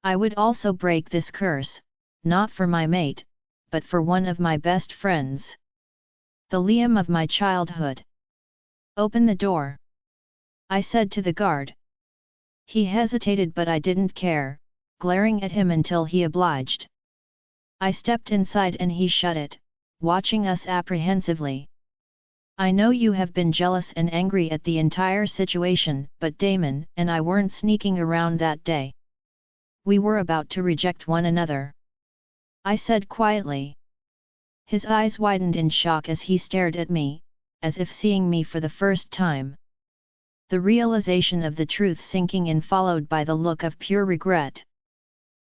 I would also break this curse, not for my mate, but for one of my best friends. The Liam of my childhood. Open the door, I said to the guard. He hesitated but I didn't care, glaring at him until he obliged. I stepped inside and he shut it, watching us apprehensively. I know you have been jealous and angry at the entire situation, but Damon and I weren't sneaking around that day. We were about to reject one another, I said quietly. His eyes widened in shock as he stared at me, as if seeing me for the first time. The realization of the truth sinking in followed by the look of pure regret.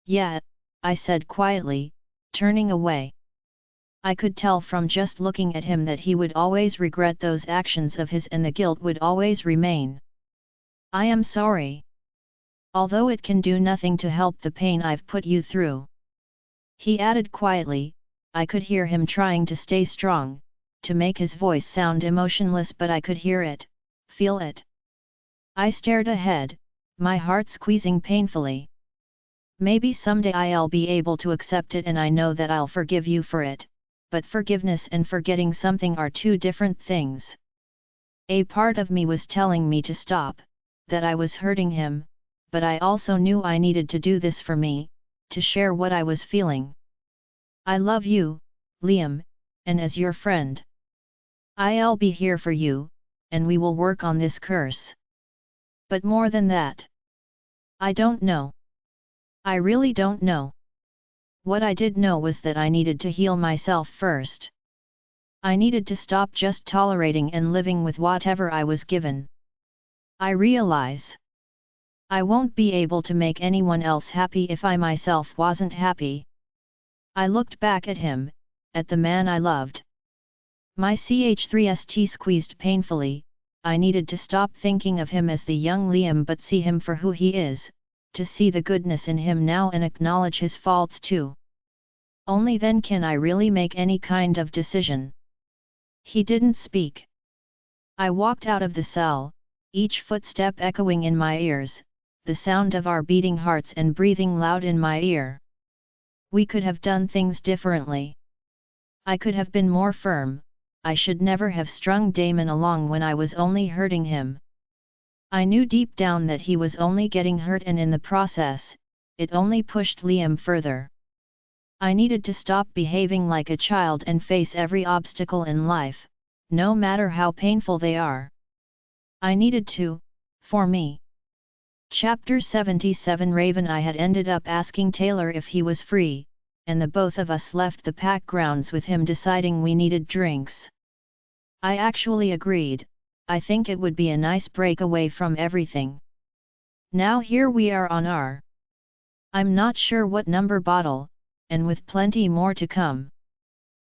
Yeah, I said quietly, turning away. I could tell from just looking at him that he would always regret those actions of his and the guilt would always remain. I am sorry. Although it can do nothing to help the pain I've put you through. He added quietly, I could hear him trying to stay strong, to make his voice sound emotionless but I could hear it, feel it. I stared ahead, my heart squeezing painfully. Maybe someday I'll be able to accept it and I know that I'll forgive you for it. But forgiveness and forgetting something are two different things. A part of me was telling me to stop, that I was hurting him, but I also knew I needed to do this for me, to share what I was feeling. I love you, Liam, and as your friend. I'll be here for you, and we will work on this curse. But more than that, I don't know. I really don't know. What I did know was that I needed to heal myself first. I needed to stop just tolerating and living with whatever I was given. I realize I won't be able to make anyone else happy if I myself wasn't happy. I looked back at him, at the man I loved. My ch3st squeezed painfully. I needed to stop thinking of him as the young Liam but see him for who he is, to see the goodness in him now and acknowledge his faults too. Only then can I really make any kind of decision. He didn't speak. I walked out of the cell, each footstep echoing in my ears, the sound of our beating hearts and breathing loud in my ear. We could have done things differently. I could have been more firm. I should never have strung Damon along when I was only hurting him. I knew deep down that he was only getting hurt and in the process, it only pushed Liam further. I needed to stop behaving like a child and face every obstacle in life, no matter how painful they are. I needed to, for me. Chapter 77 Raven. I had ended up asking Taylor if he was free, and the both of us left the pack grounds with him deciding we needed drinks. I actually agreed. I think it would be a nice break away from everything. Now here we are on our, I'm not sure what number bottle, and with plenty more to come.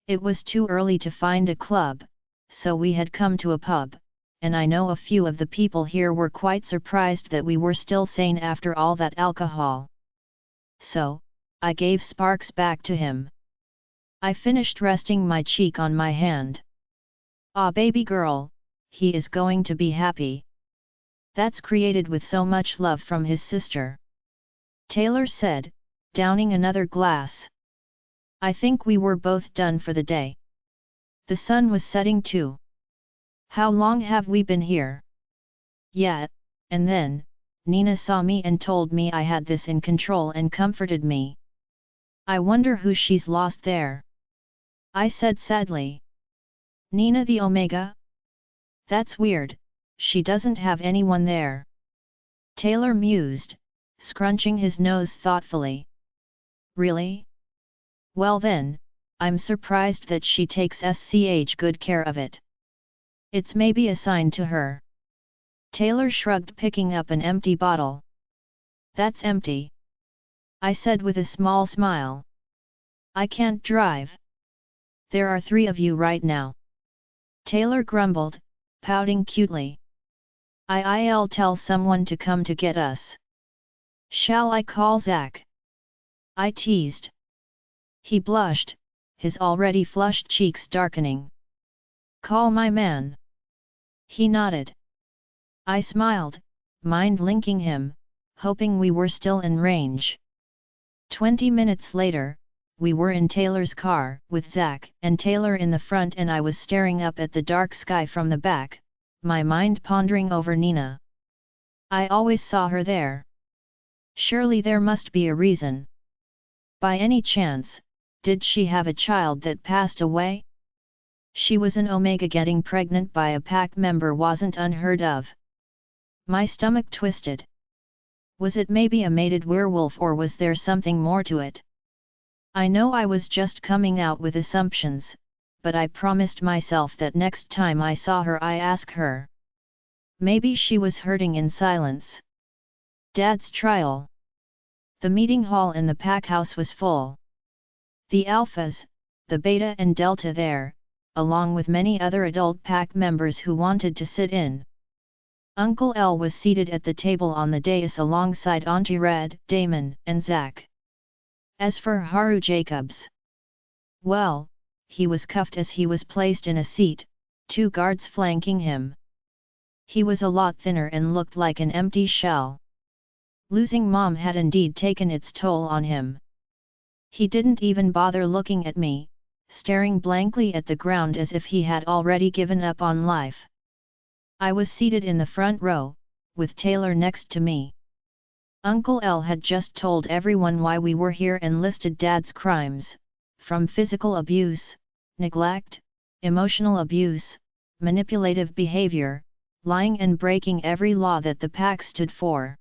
It was too early to find a club, so we had come to a pub, and I know a few of the people here were quite surprised that we were still sane after all that alcohol. So, I gave Sparks back to him. I finished resting my cheek on my hand. Ah, baby girl, he is going to be happy. That's created with so much love from his sister. Taylor said, downing another glass. I think we were both done for the day. The sun was setting too. How long have we been here? Yeah, and then, Nina saw me and told me I had this in control and comforted me. I wonder who she's lost there. I said sadly. Nina the Omega? That's weird, she doesn't have anyone there. Taylor mused, scrunching his nose thoughtfully. Really? Well then, I'm surprised that she takes good care of it. It's maybe a sign to her. Taylor shrugged, picking up an empty bottle. That's empty, I said with a small smile. I can't drive. There are 3 of you right now. Taylor grumbled, pouting cutely. I'll tell someone to come to get us. Shall I call Zach? I teased. He blushed, his already flushed cheeks darkening. Call my man. He nodded. I smiled, mind-linking him, hoping we were still in range. 20 minutes later, we were in Taylor's car, with Zach and Taylor in the front, and I was staring up at the dark sky from the back, my mind pondering over Nina. I always saw her there. Surely there must be a reason. By any chance, did she have a child that passed away? She was an Omega. Getting pregnant by a pack member wasn't unheard of. My stomach twisted. Was it maybe a mated werewolf, or was there something more to it? I know I was just coming out with assumptions, but I promised myself that next time I saw her I ask her. Maybe she was hurting in silence. Dad's trial. The meeting hall in the pack house was full. The alphas, the beta and delta there, along with many other adult pack members who wanted to sit in. Uncle L was seated at the table on the dais alongside Auntie Red, Damon, and Zach. As for Haru Jacobs, well, he was cuffed as he was placed in a seat, 2 guards flanking him. He was a lot thinner and looked like an empty shell. Losing Mom had indeed taken its toll on him. He didn't even bother looking at me, staring blankly at the ground as if he had already given up on life. I was seated in the front row, with Taylor next to me. Uncle L had just told everyone why we were here and listed Dad's crimes, from physical abuse, neglect, emotional abuse, manipulative behavior, lying and breaking every law that the pack stood for.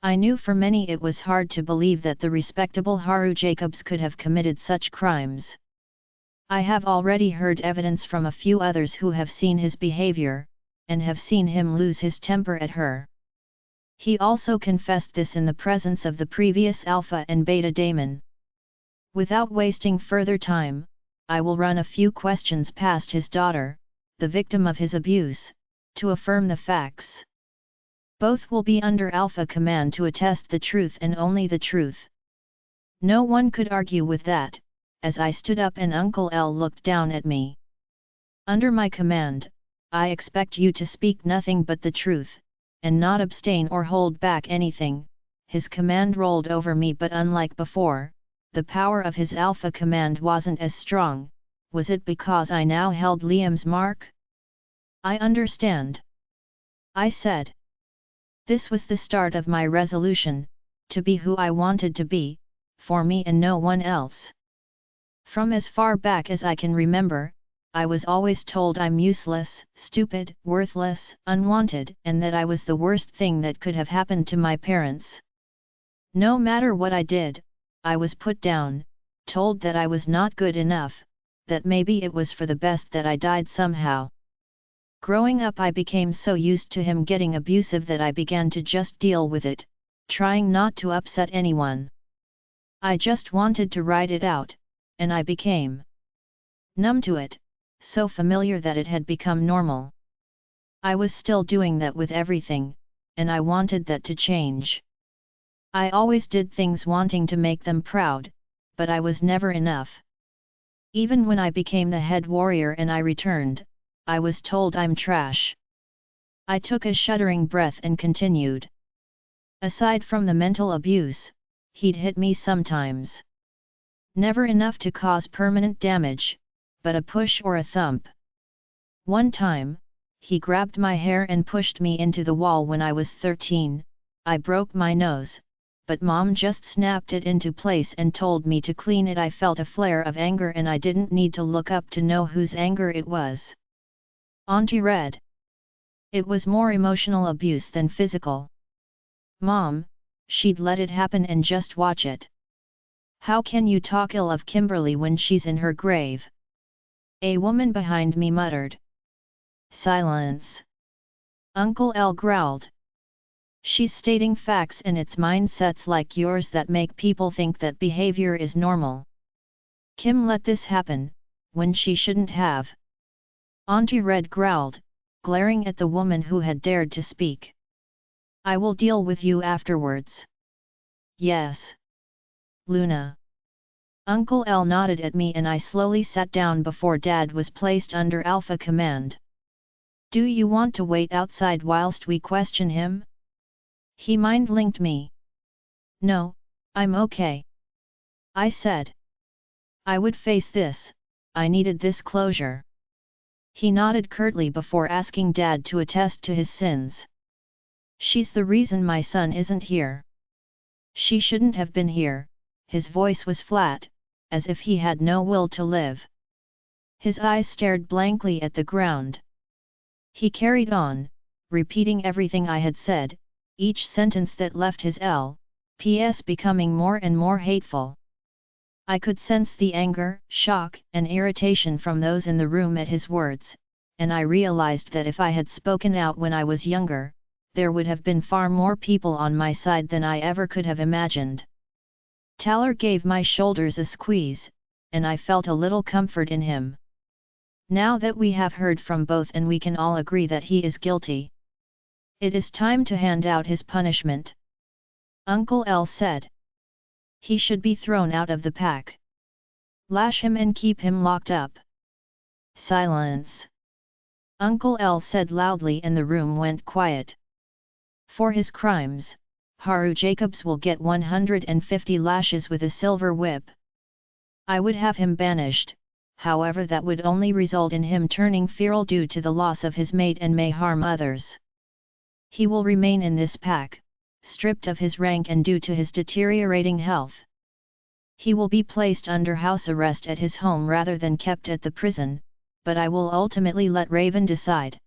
I knew for many it was hard to believe that the respectable Haru Jacobs could have committed such crimes. I have already heard evidence from a few others who have seen his behavior, and have seen him lose his temper at her. He also confessed this in the presence of the previous Alpha and Beta Damon. Without wasting further time, I will run a few questions past his daughter, the victim of his abuse, to affirm the facts. Both will be under Alpha command to attest the truth and only the truth. No one could argue with that, as I stood up and Uncle L looked down at me. Under my command, I expect you to speak nothing but the truth, and not abstain or hold back anything. His command rolled over me, but unlike before, the power of his Alpha command wasn't as strong. Was it because I now held Liam's mark? I understand, I said. This was the start of my resolution, to be who I wanted to be, for me and no one else. From as far back as I can remember, I was always told I'm useless, stupid, worthless, unwanted, and that I was the worst thing that could have happened to my parents. No matter what I did, I was put down, told that I was not good enough, that maybe it was for the best that I died somehow. Growing up, I became so used to him getting abusive that I began to just deal with it, trying not to upset anyone. I just wanted to ride it out, and I became numb to it, so familiar that it had become normal. I was still doing that with everything, and I wanted that to change. I always did things wanting to make them proud, but I was never enough. Even when I became the head warrior and I returned, I was told I'm trash. I took a shuddering breath and continued. Aside from the mental abuse, he'd hit me sometimes. Never enough to cause permanent damage, but a push or a thump. One time, he grabbed my hair and pushed me into the wall when I was 13. I broke my nose, but Mom just snapped it into place and told me to clean it. I felt a flare of anger and I didn't need to look up to know whose anger it was. Auntie read. It was more emotional abuse than physical. Mom, she'd let it happen and just watch it. How can you talk ill of Kimberly when she's in her grave? A woman behind me muttered. Silence. Uncle L growled. She's stating facts and it's mindsets like yours that make people think that behavior is normal. Kim let this happen, when she shouldn't have. Auntie Red growled, glaring at the woman who had dared to speak. I will deal with you afterwards. Yes. Luna. Uncle L nodded at me and I slowly sat down before Dad was placed under Alpha command. Do you want to wait outside whilst we question him? He mind-linked me. No, I'm okay. I said. I would face this, I needed this closure. He nodded curtly before asking Dad to attest to his sins. She's the reason my son isn't here. She shouldn't have been here. His voice was flat, as if he had no will to live. His eyes stared blankly at the ground. He carried on, repeating everything I had said, each sentence that left his L.P.S. becoming more and more hateful. I could sense the anger, shock, and irritation from those in the room at his words, and I realized that if I had spoken out when I was younger, there would have been far more people on my side than I ever could have imagined. Taller gave my shoulders a squeeze, and I felt a little comfort in him. Now that we have heard from both and we can all agree that he is guilty, it is time to hand out his punishment. Uncle L said. He should be thrown out of the pack. Lash him and keep him locked up. Silence. Uncle L said loudly and the room went quiet. For his crimes, Haru Jacobs will get 150 lashes with a silver whip. I would have him banished, however that would only result in him turning feral due to the loss of his mate and may harm others. He will remain in this pack, stripped of his rank and due to his deteriorating health. He will be placed under house arrest at his home rather than kept at the prison, but I will ultimately let Raven decide.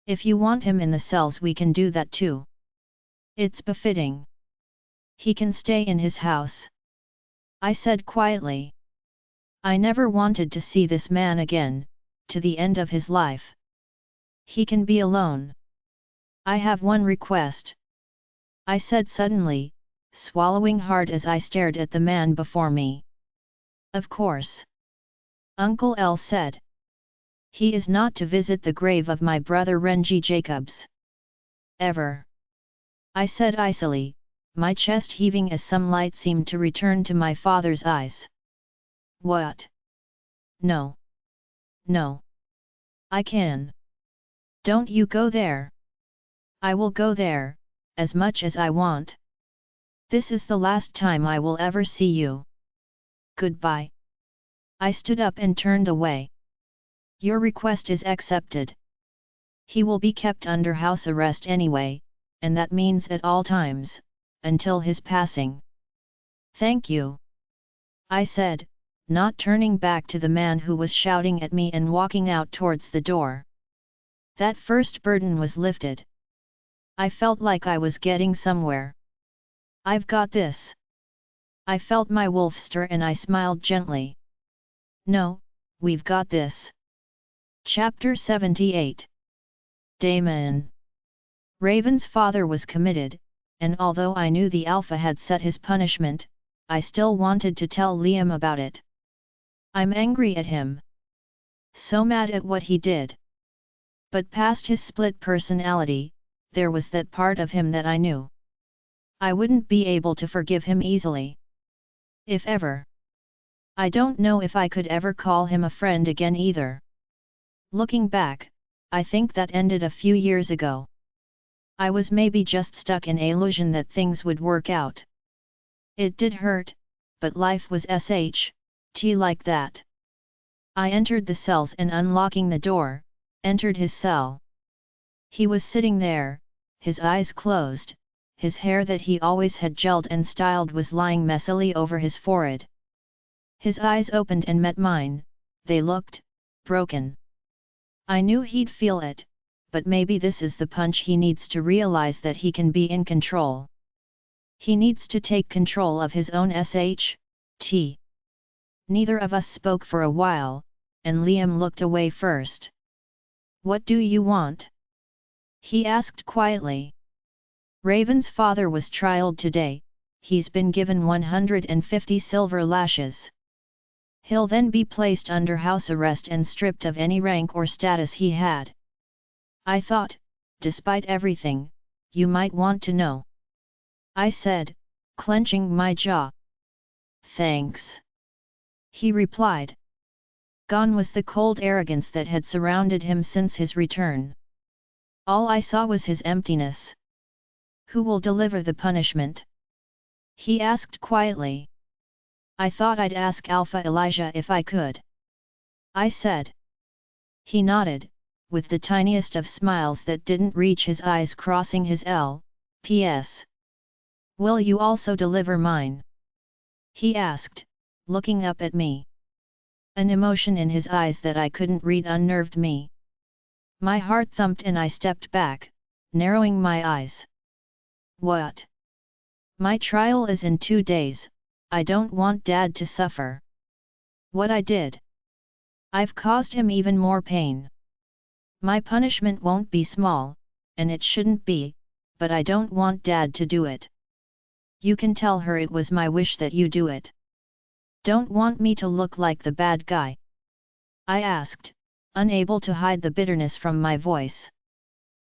If you want him in the cells we can do that too. It's befitting. He can stay in his house. I said quietly. I never wanted to see this man again, to the end of his life. He can be alone. I have one request. I said suddenly, swallowing hard as I stared at the man before me. Of course. Uncle L said. He is not to visit the grave of my brother Renji Jacobs. Ever. I said icily, my chest heaving as some light seemed to return to my father's eyes. What? No. No. I can. Don't you go there. I will go there, as much as I want. This is the last time I will ever see you. Goodbye. I stood up and turned away. Your request is accepted. He will be kept under house arrest anyway, and that means at all times, until his passing. Thank you, I said, not turning back to the man who was shouting at me and walking out towards the door. That first burden was lifted. I felt like I was getting somewhere. I've got this. I felt my wolf stir and I smiled gently. No, we've got this. Chapter 78. Damon. Raven's father was committed, and although I knew the Alpha had set his punishment, I still wanted to tell Liam about it. I'm angry at him. So mad at what he did. But past his split personality, there was that part of him that I knew. I wouldn't be able to forgive him easily. If ever. I don't know if I could ever call him a friend again either. Looking back, I think that ended a few years ago. I was maybe just stuck in a illusion that things would work out. It did hurt, but life was sh-t like that. I entered the cells and unlocking the door, entered his cell. He was sitting there, his eyes closed, his hair that he always had gelled and styled was lying messily over his forehead. His eyes opened and met mine, they looked broken. I knew he'd feel it, but maybe this is the punch he needs to realize that he can be in control. He needs to take control of his own sh-t. Neither of us spoke for a while, and Liam looked away first. What do you want? He asked quietly. Raven's father was trialed today, he's been given 150 silver lashes. He'll then be placed under house arrest and stripped of any rank or status he had. I thought, despite everything, you might want to know. I said, clenching my jaw. Thanks. He replied. Gone was the cold arrogance that had surrounded him since his return. All I saw was his emptiness. Who will deliver the punishment? He asked quietly. I thought I'd ask Alpha Elijah if I could. I said. He nodded, with the tiniest of smiles that didn't reach his eyes crossing his L.P.S. Will you also deliver mine? He asked, looking up at me. An emotion in his eyes that I couldn't read unnerved me. My heart thumped and I stepped back, narrowing my eyes. What? My trial is in 2 days, I don't want Dad to suffer. What I did? I've caused him even more pain. My punishment won't be small, and it shouldn't be, but I don't want Dad to do it. You can tell her it was my wish that you do it. Don't want me to look like the bad guy? I asked, unable to hide the bitterness from my voice.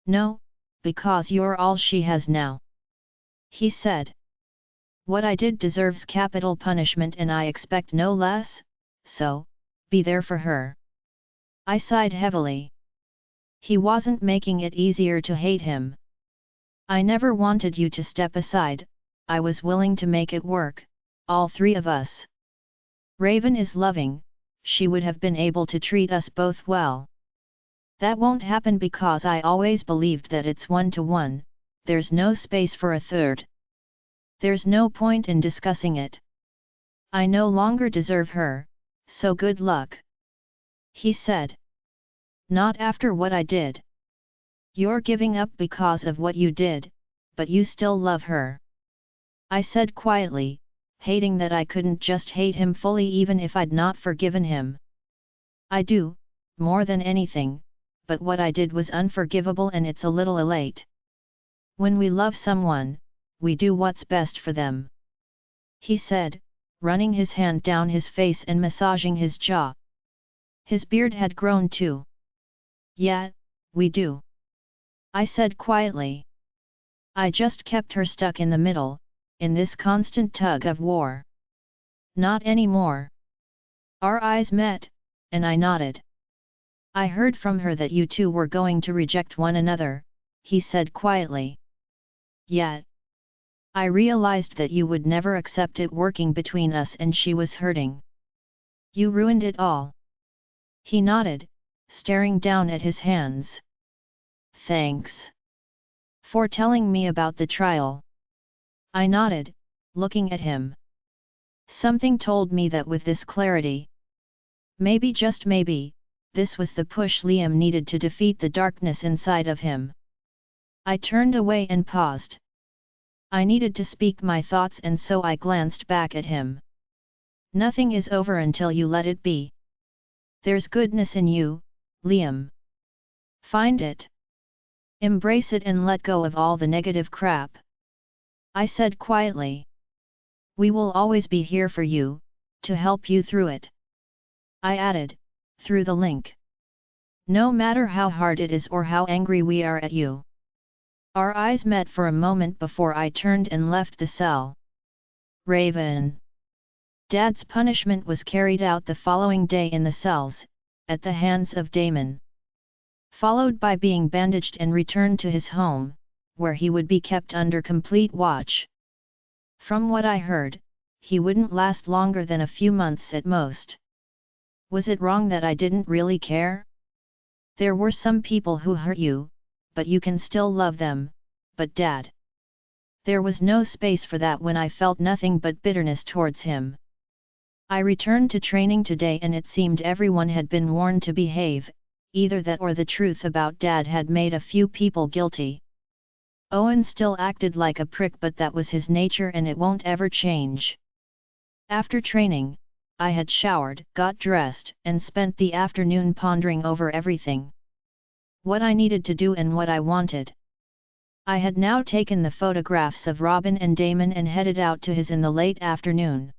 No, because you're all she has now. He said. What I did deserves capital punishment and I expect no less, so, be there for her. I sighed heavily. He wasn't making it easier to hate him. I never wanted you to step aside, I was willing to make it work, all 3 of us. Raven is loving, she would have been able to treat us both well. That won't happen because I always believed that it's 1-to-1, there's no space for a third. There's no point in discussing it. I no longer deserve her, so good luck. He said. Not after what I did. You're giving up because of what you did, but you still love her. I said quietly, hating that I couldn't just hate him fully even if I'd not forgiven him. I do, more than anything, but what I did was unforgivable and it's a little late. When we love someone, we do what's best for them. He said, running his hand down his face and massaging his jaw. His beard had grown too. Yeah, we do. I said quietly. I just kept her stuck in the middle, in this constant tug of war. Not anymore. Our eyes met, and I nodded. I heard from her that you two were going to reject one another, he said quietly. Yet. I realized that you would never accept it working between us and she was hurting. You ruined it all. He nodded, staring down at his hands. Thanks. For telling me about the trial. I nodded, looking at him. Something told me that with this clarity, maybe just maybe, this was the push Liam needed to defeat the darkness inside of him. I turned away and paused. I needed to speak my thoughts, and so I glanced back at him. Nothing is over until you let it be. There's goodness in you, Liam. Find it. Embrace it and let go of all the negative crap. I said quietly. We will always be here for you, to help you through it. I added, through the link. No matter how hard it is or how angry we are at you. Our eyes met for a moment before I turned and left the cell. Raven. Dad's punishment was carried out the following day in the cells, at the hands of Damon. Followed by being bandaged and returned to his home, where he would be kept under complete watch. From what I heard, he wouldn't last longer than a few months at most. Was it wrong that I didn't really care? There were some people who hurt you, but you can still love them, but Dad. There was no space for that when I felt nothing but bitterness towards him. I returned to training today and it seemed everyone had been warned to behave, either that or the truth about Dad had made a few people guilty. Owen still acted like a prick, but that was his nature and it won't ever change. After training, I had showered, got dressed, and spent the afternoon pondering over everything. What I needed to do and what I wanted. I had now taken the photographs of Robin and Damon and headed out to his in the late afternoon.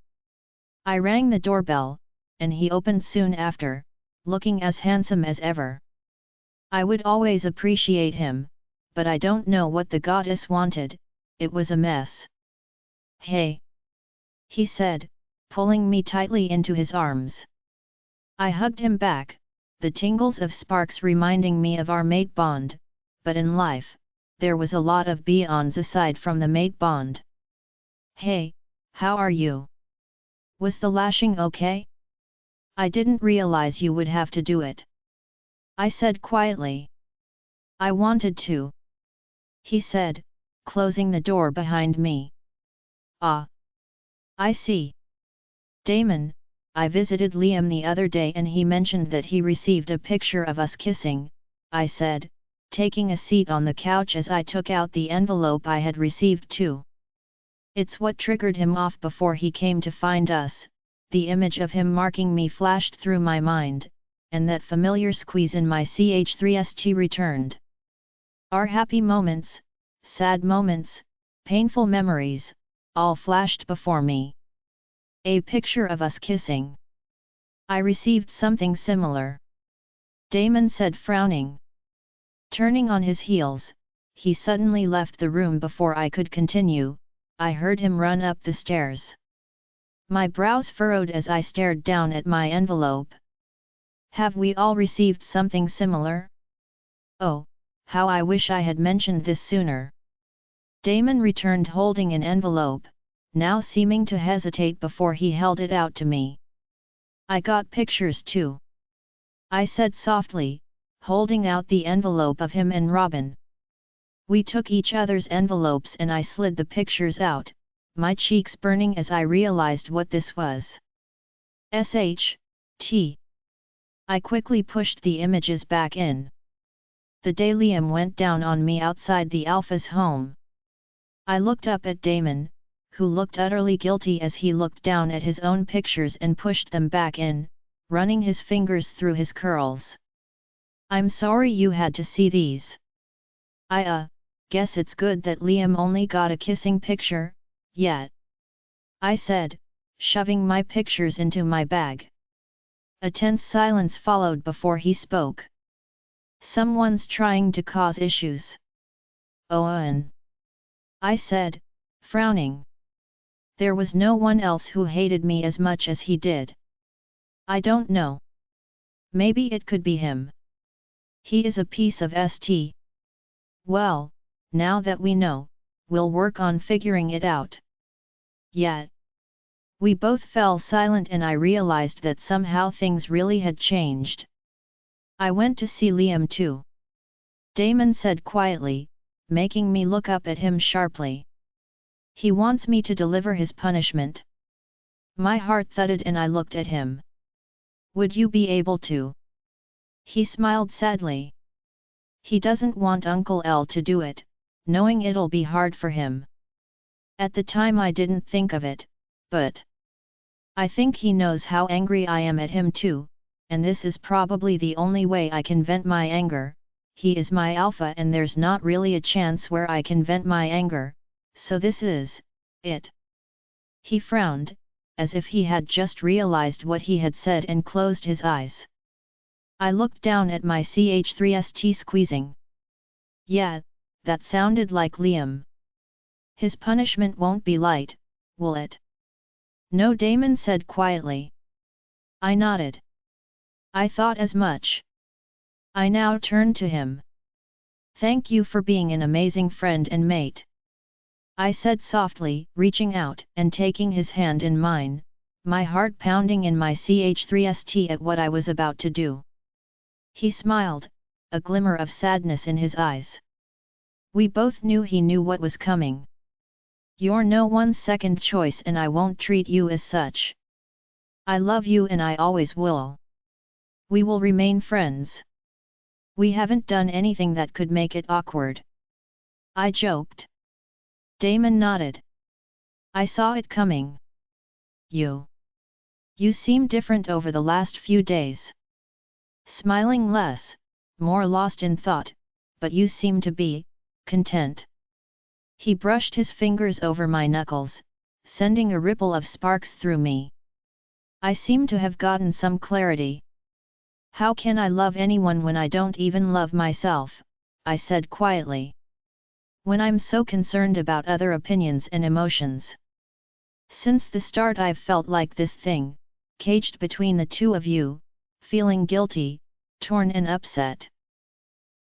I rang the doorbell, and he opened soon after, looking as handsome as ever. I would always appreciate him, but I don't know what the goddess wanted, it was a mess. Hey! He said, pulling me tightly into his arms. I hugged him back, the tingles of sparks reminding me of our mate bond, but in life, there was a lot of beyonds aside from the mate bond. Hey, how are you? Was the lashing okay? I didn't realize you would have to do it. I said quietly. I wanted to. He said, closing the door behind me. Ah. I see. Damon, I visited Liam the other day and he mentioned that he received a picture of us kissing, I said, taking a seat on the couch as I took out the envelope I had received too. It's what triggered him off before he came to find us. The image of him marking me flashed through my mind, and that familiar squeeze in my ch3st returned. Our happy moments, sad moments, painful memories, all flashed before me. A picture of us kissing. I received something similar. Damon said, frowning. Turning on his heels, he suddenly left the room before I could continue. I heard him run up the stairs. My brows furrowed as I stared down at my envelope. Have we all received something similar? Oh, how I wish I had mentioned this sooner. Damon returned holding an envelope, now seeming to hesitate before he held it out to me. I got pictures too. I said softly, holding out the envelope of him and Robin. We took each other's envelopes and I slid the pictures out, my cheeks burning as I realized what this was. SHT. I quickly pushed the images back in. The day Liam went down on me outside the Alpha's home. I looked up at Damon, who looked utterly guilty as he looked down at his own pictures and pushed them back in, running his fingers through his curls. I'm sorry you had to see these. I guess it's good that Liam only got a kissing picture, yet. I said, shoving my pictures into my bag. A tense silence followed before he spoke. Someone's trying to cause issues. Owen. I said, frowning. There was no one else who hated me as much as he did. I don't know. Maybe it could be him. He is a piece of st. Well, now that we know, we'll work on figuring it out. Yet. We both fell silent and I realized that somehow things really had changed. I went to see Liam too. Damon said quietly, making me look up at him sharply. He wants me to deliver his punishment. My heart thudded and I looked at him. Would you be able to? He smiled sadly. He doesn't want Uncle L to do it, knowing it'll be hard for him. At the time I didn't think of it, but I think he knows how angry I am at him too, and this is probably the only way I can vent my anger. He is my alpha and there's not really a chance where I can vent my anger, so this is it. He frowned, as if he had just realized what he had said and closed his eyes. I looked down at my ch3st squeezing. Yeah, that sounded like Liam. His punishment won't be light, will it? No, Damon said quietly. I nodded. I thought as much. I now turned to him. Thank you for being an amazing friend and mate. I said softly, reaching out and taking his hand in mine, my heart pounding in my ch3st at what I was about to do. He smiled, a glimmer of sadness in his eyes. We both knew he knew what was coming. You're no one's second choice and I won't treat you as such. I love you and I always will. We will remain friends. We haven't done anything that could make it awkward. I joked. Damon nodded. I saw it coming. You seem different over the last few days. Smiling less, more lost in thought, but you seem to be content. He brushed his fingers over my knuckles, sending a ripple of sparks through me. I seem to have gotten some clarity. How can I love anyone when I don't even love myself? I said quietly. When I'm so concerned about other opinions and emotions. Since the start I've felt like this thing, caged between the two of you, feeling guilty, torn and upset.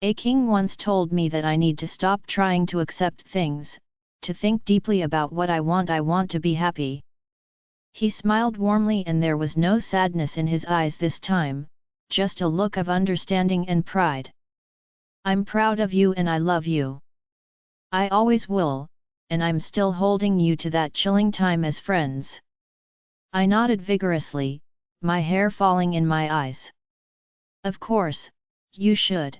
A king once told me that I need to stop trying to accept things, to think deeply about what I want to be happy. He smiled warmly and there was no sadness in his eyes this time, just a look of understanding and pride. I'm proud of you and I love you. I always will, and I'm still holding you to that chilling time as friends. I nodded vigorously, my hair falling in my eyes. Of course, you should.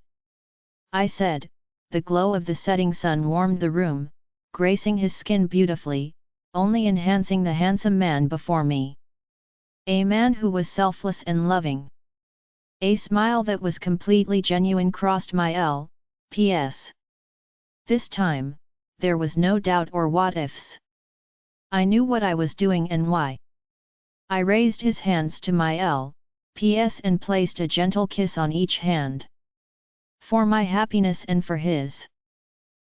I said, the glow of the setting sun warmed the room, gracing his skin beautifully, only enhancing the handsome man before me. A man who was selfless and loving. A smile that was completely genuine crossed my L.P.S. This time, there was no doubt or what-ifs. I knew what I was doing and why. I raised his hands to my L.P.S. and placed a gentle kiss on each hand. For my happiness and for his.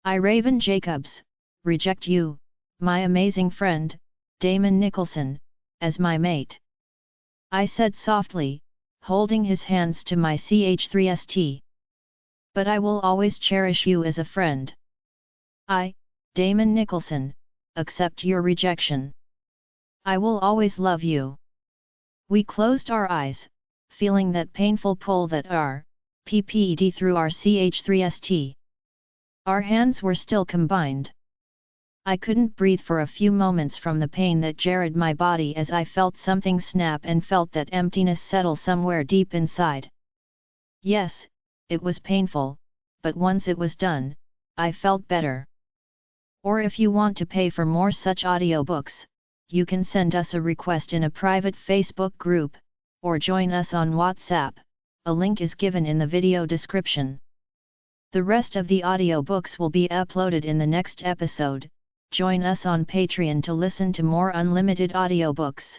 I, Raven Jacobs, reject you, my amazing friend, Damon Nicholson, as my mate. I said softly, holding his hands to my ch3st. But I will always cherish you as a friend. I, Damon Nicholson, accept your rejection. I will always love you. We closed our eyes, feeling that painful pull that PPED through our ch3st. Our hands were still combined. I couldn't breathe for a few moments from the pain that jarred my body as I felt something snap and felt that emptiness settle somewhere deep inside. Yes, it was painful, but once it was done, I felt better. Or if you want to pay for more such audiobooks, you can send us a request in a private Facebook group, or join us on WhatsApp, a link is given in the video description. The rest of the audiobooks will be uploaded in the next episode. Join us on Patreon to listen to more unlimited audiobooks.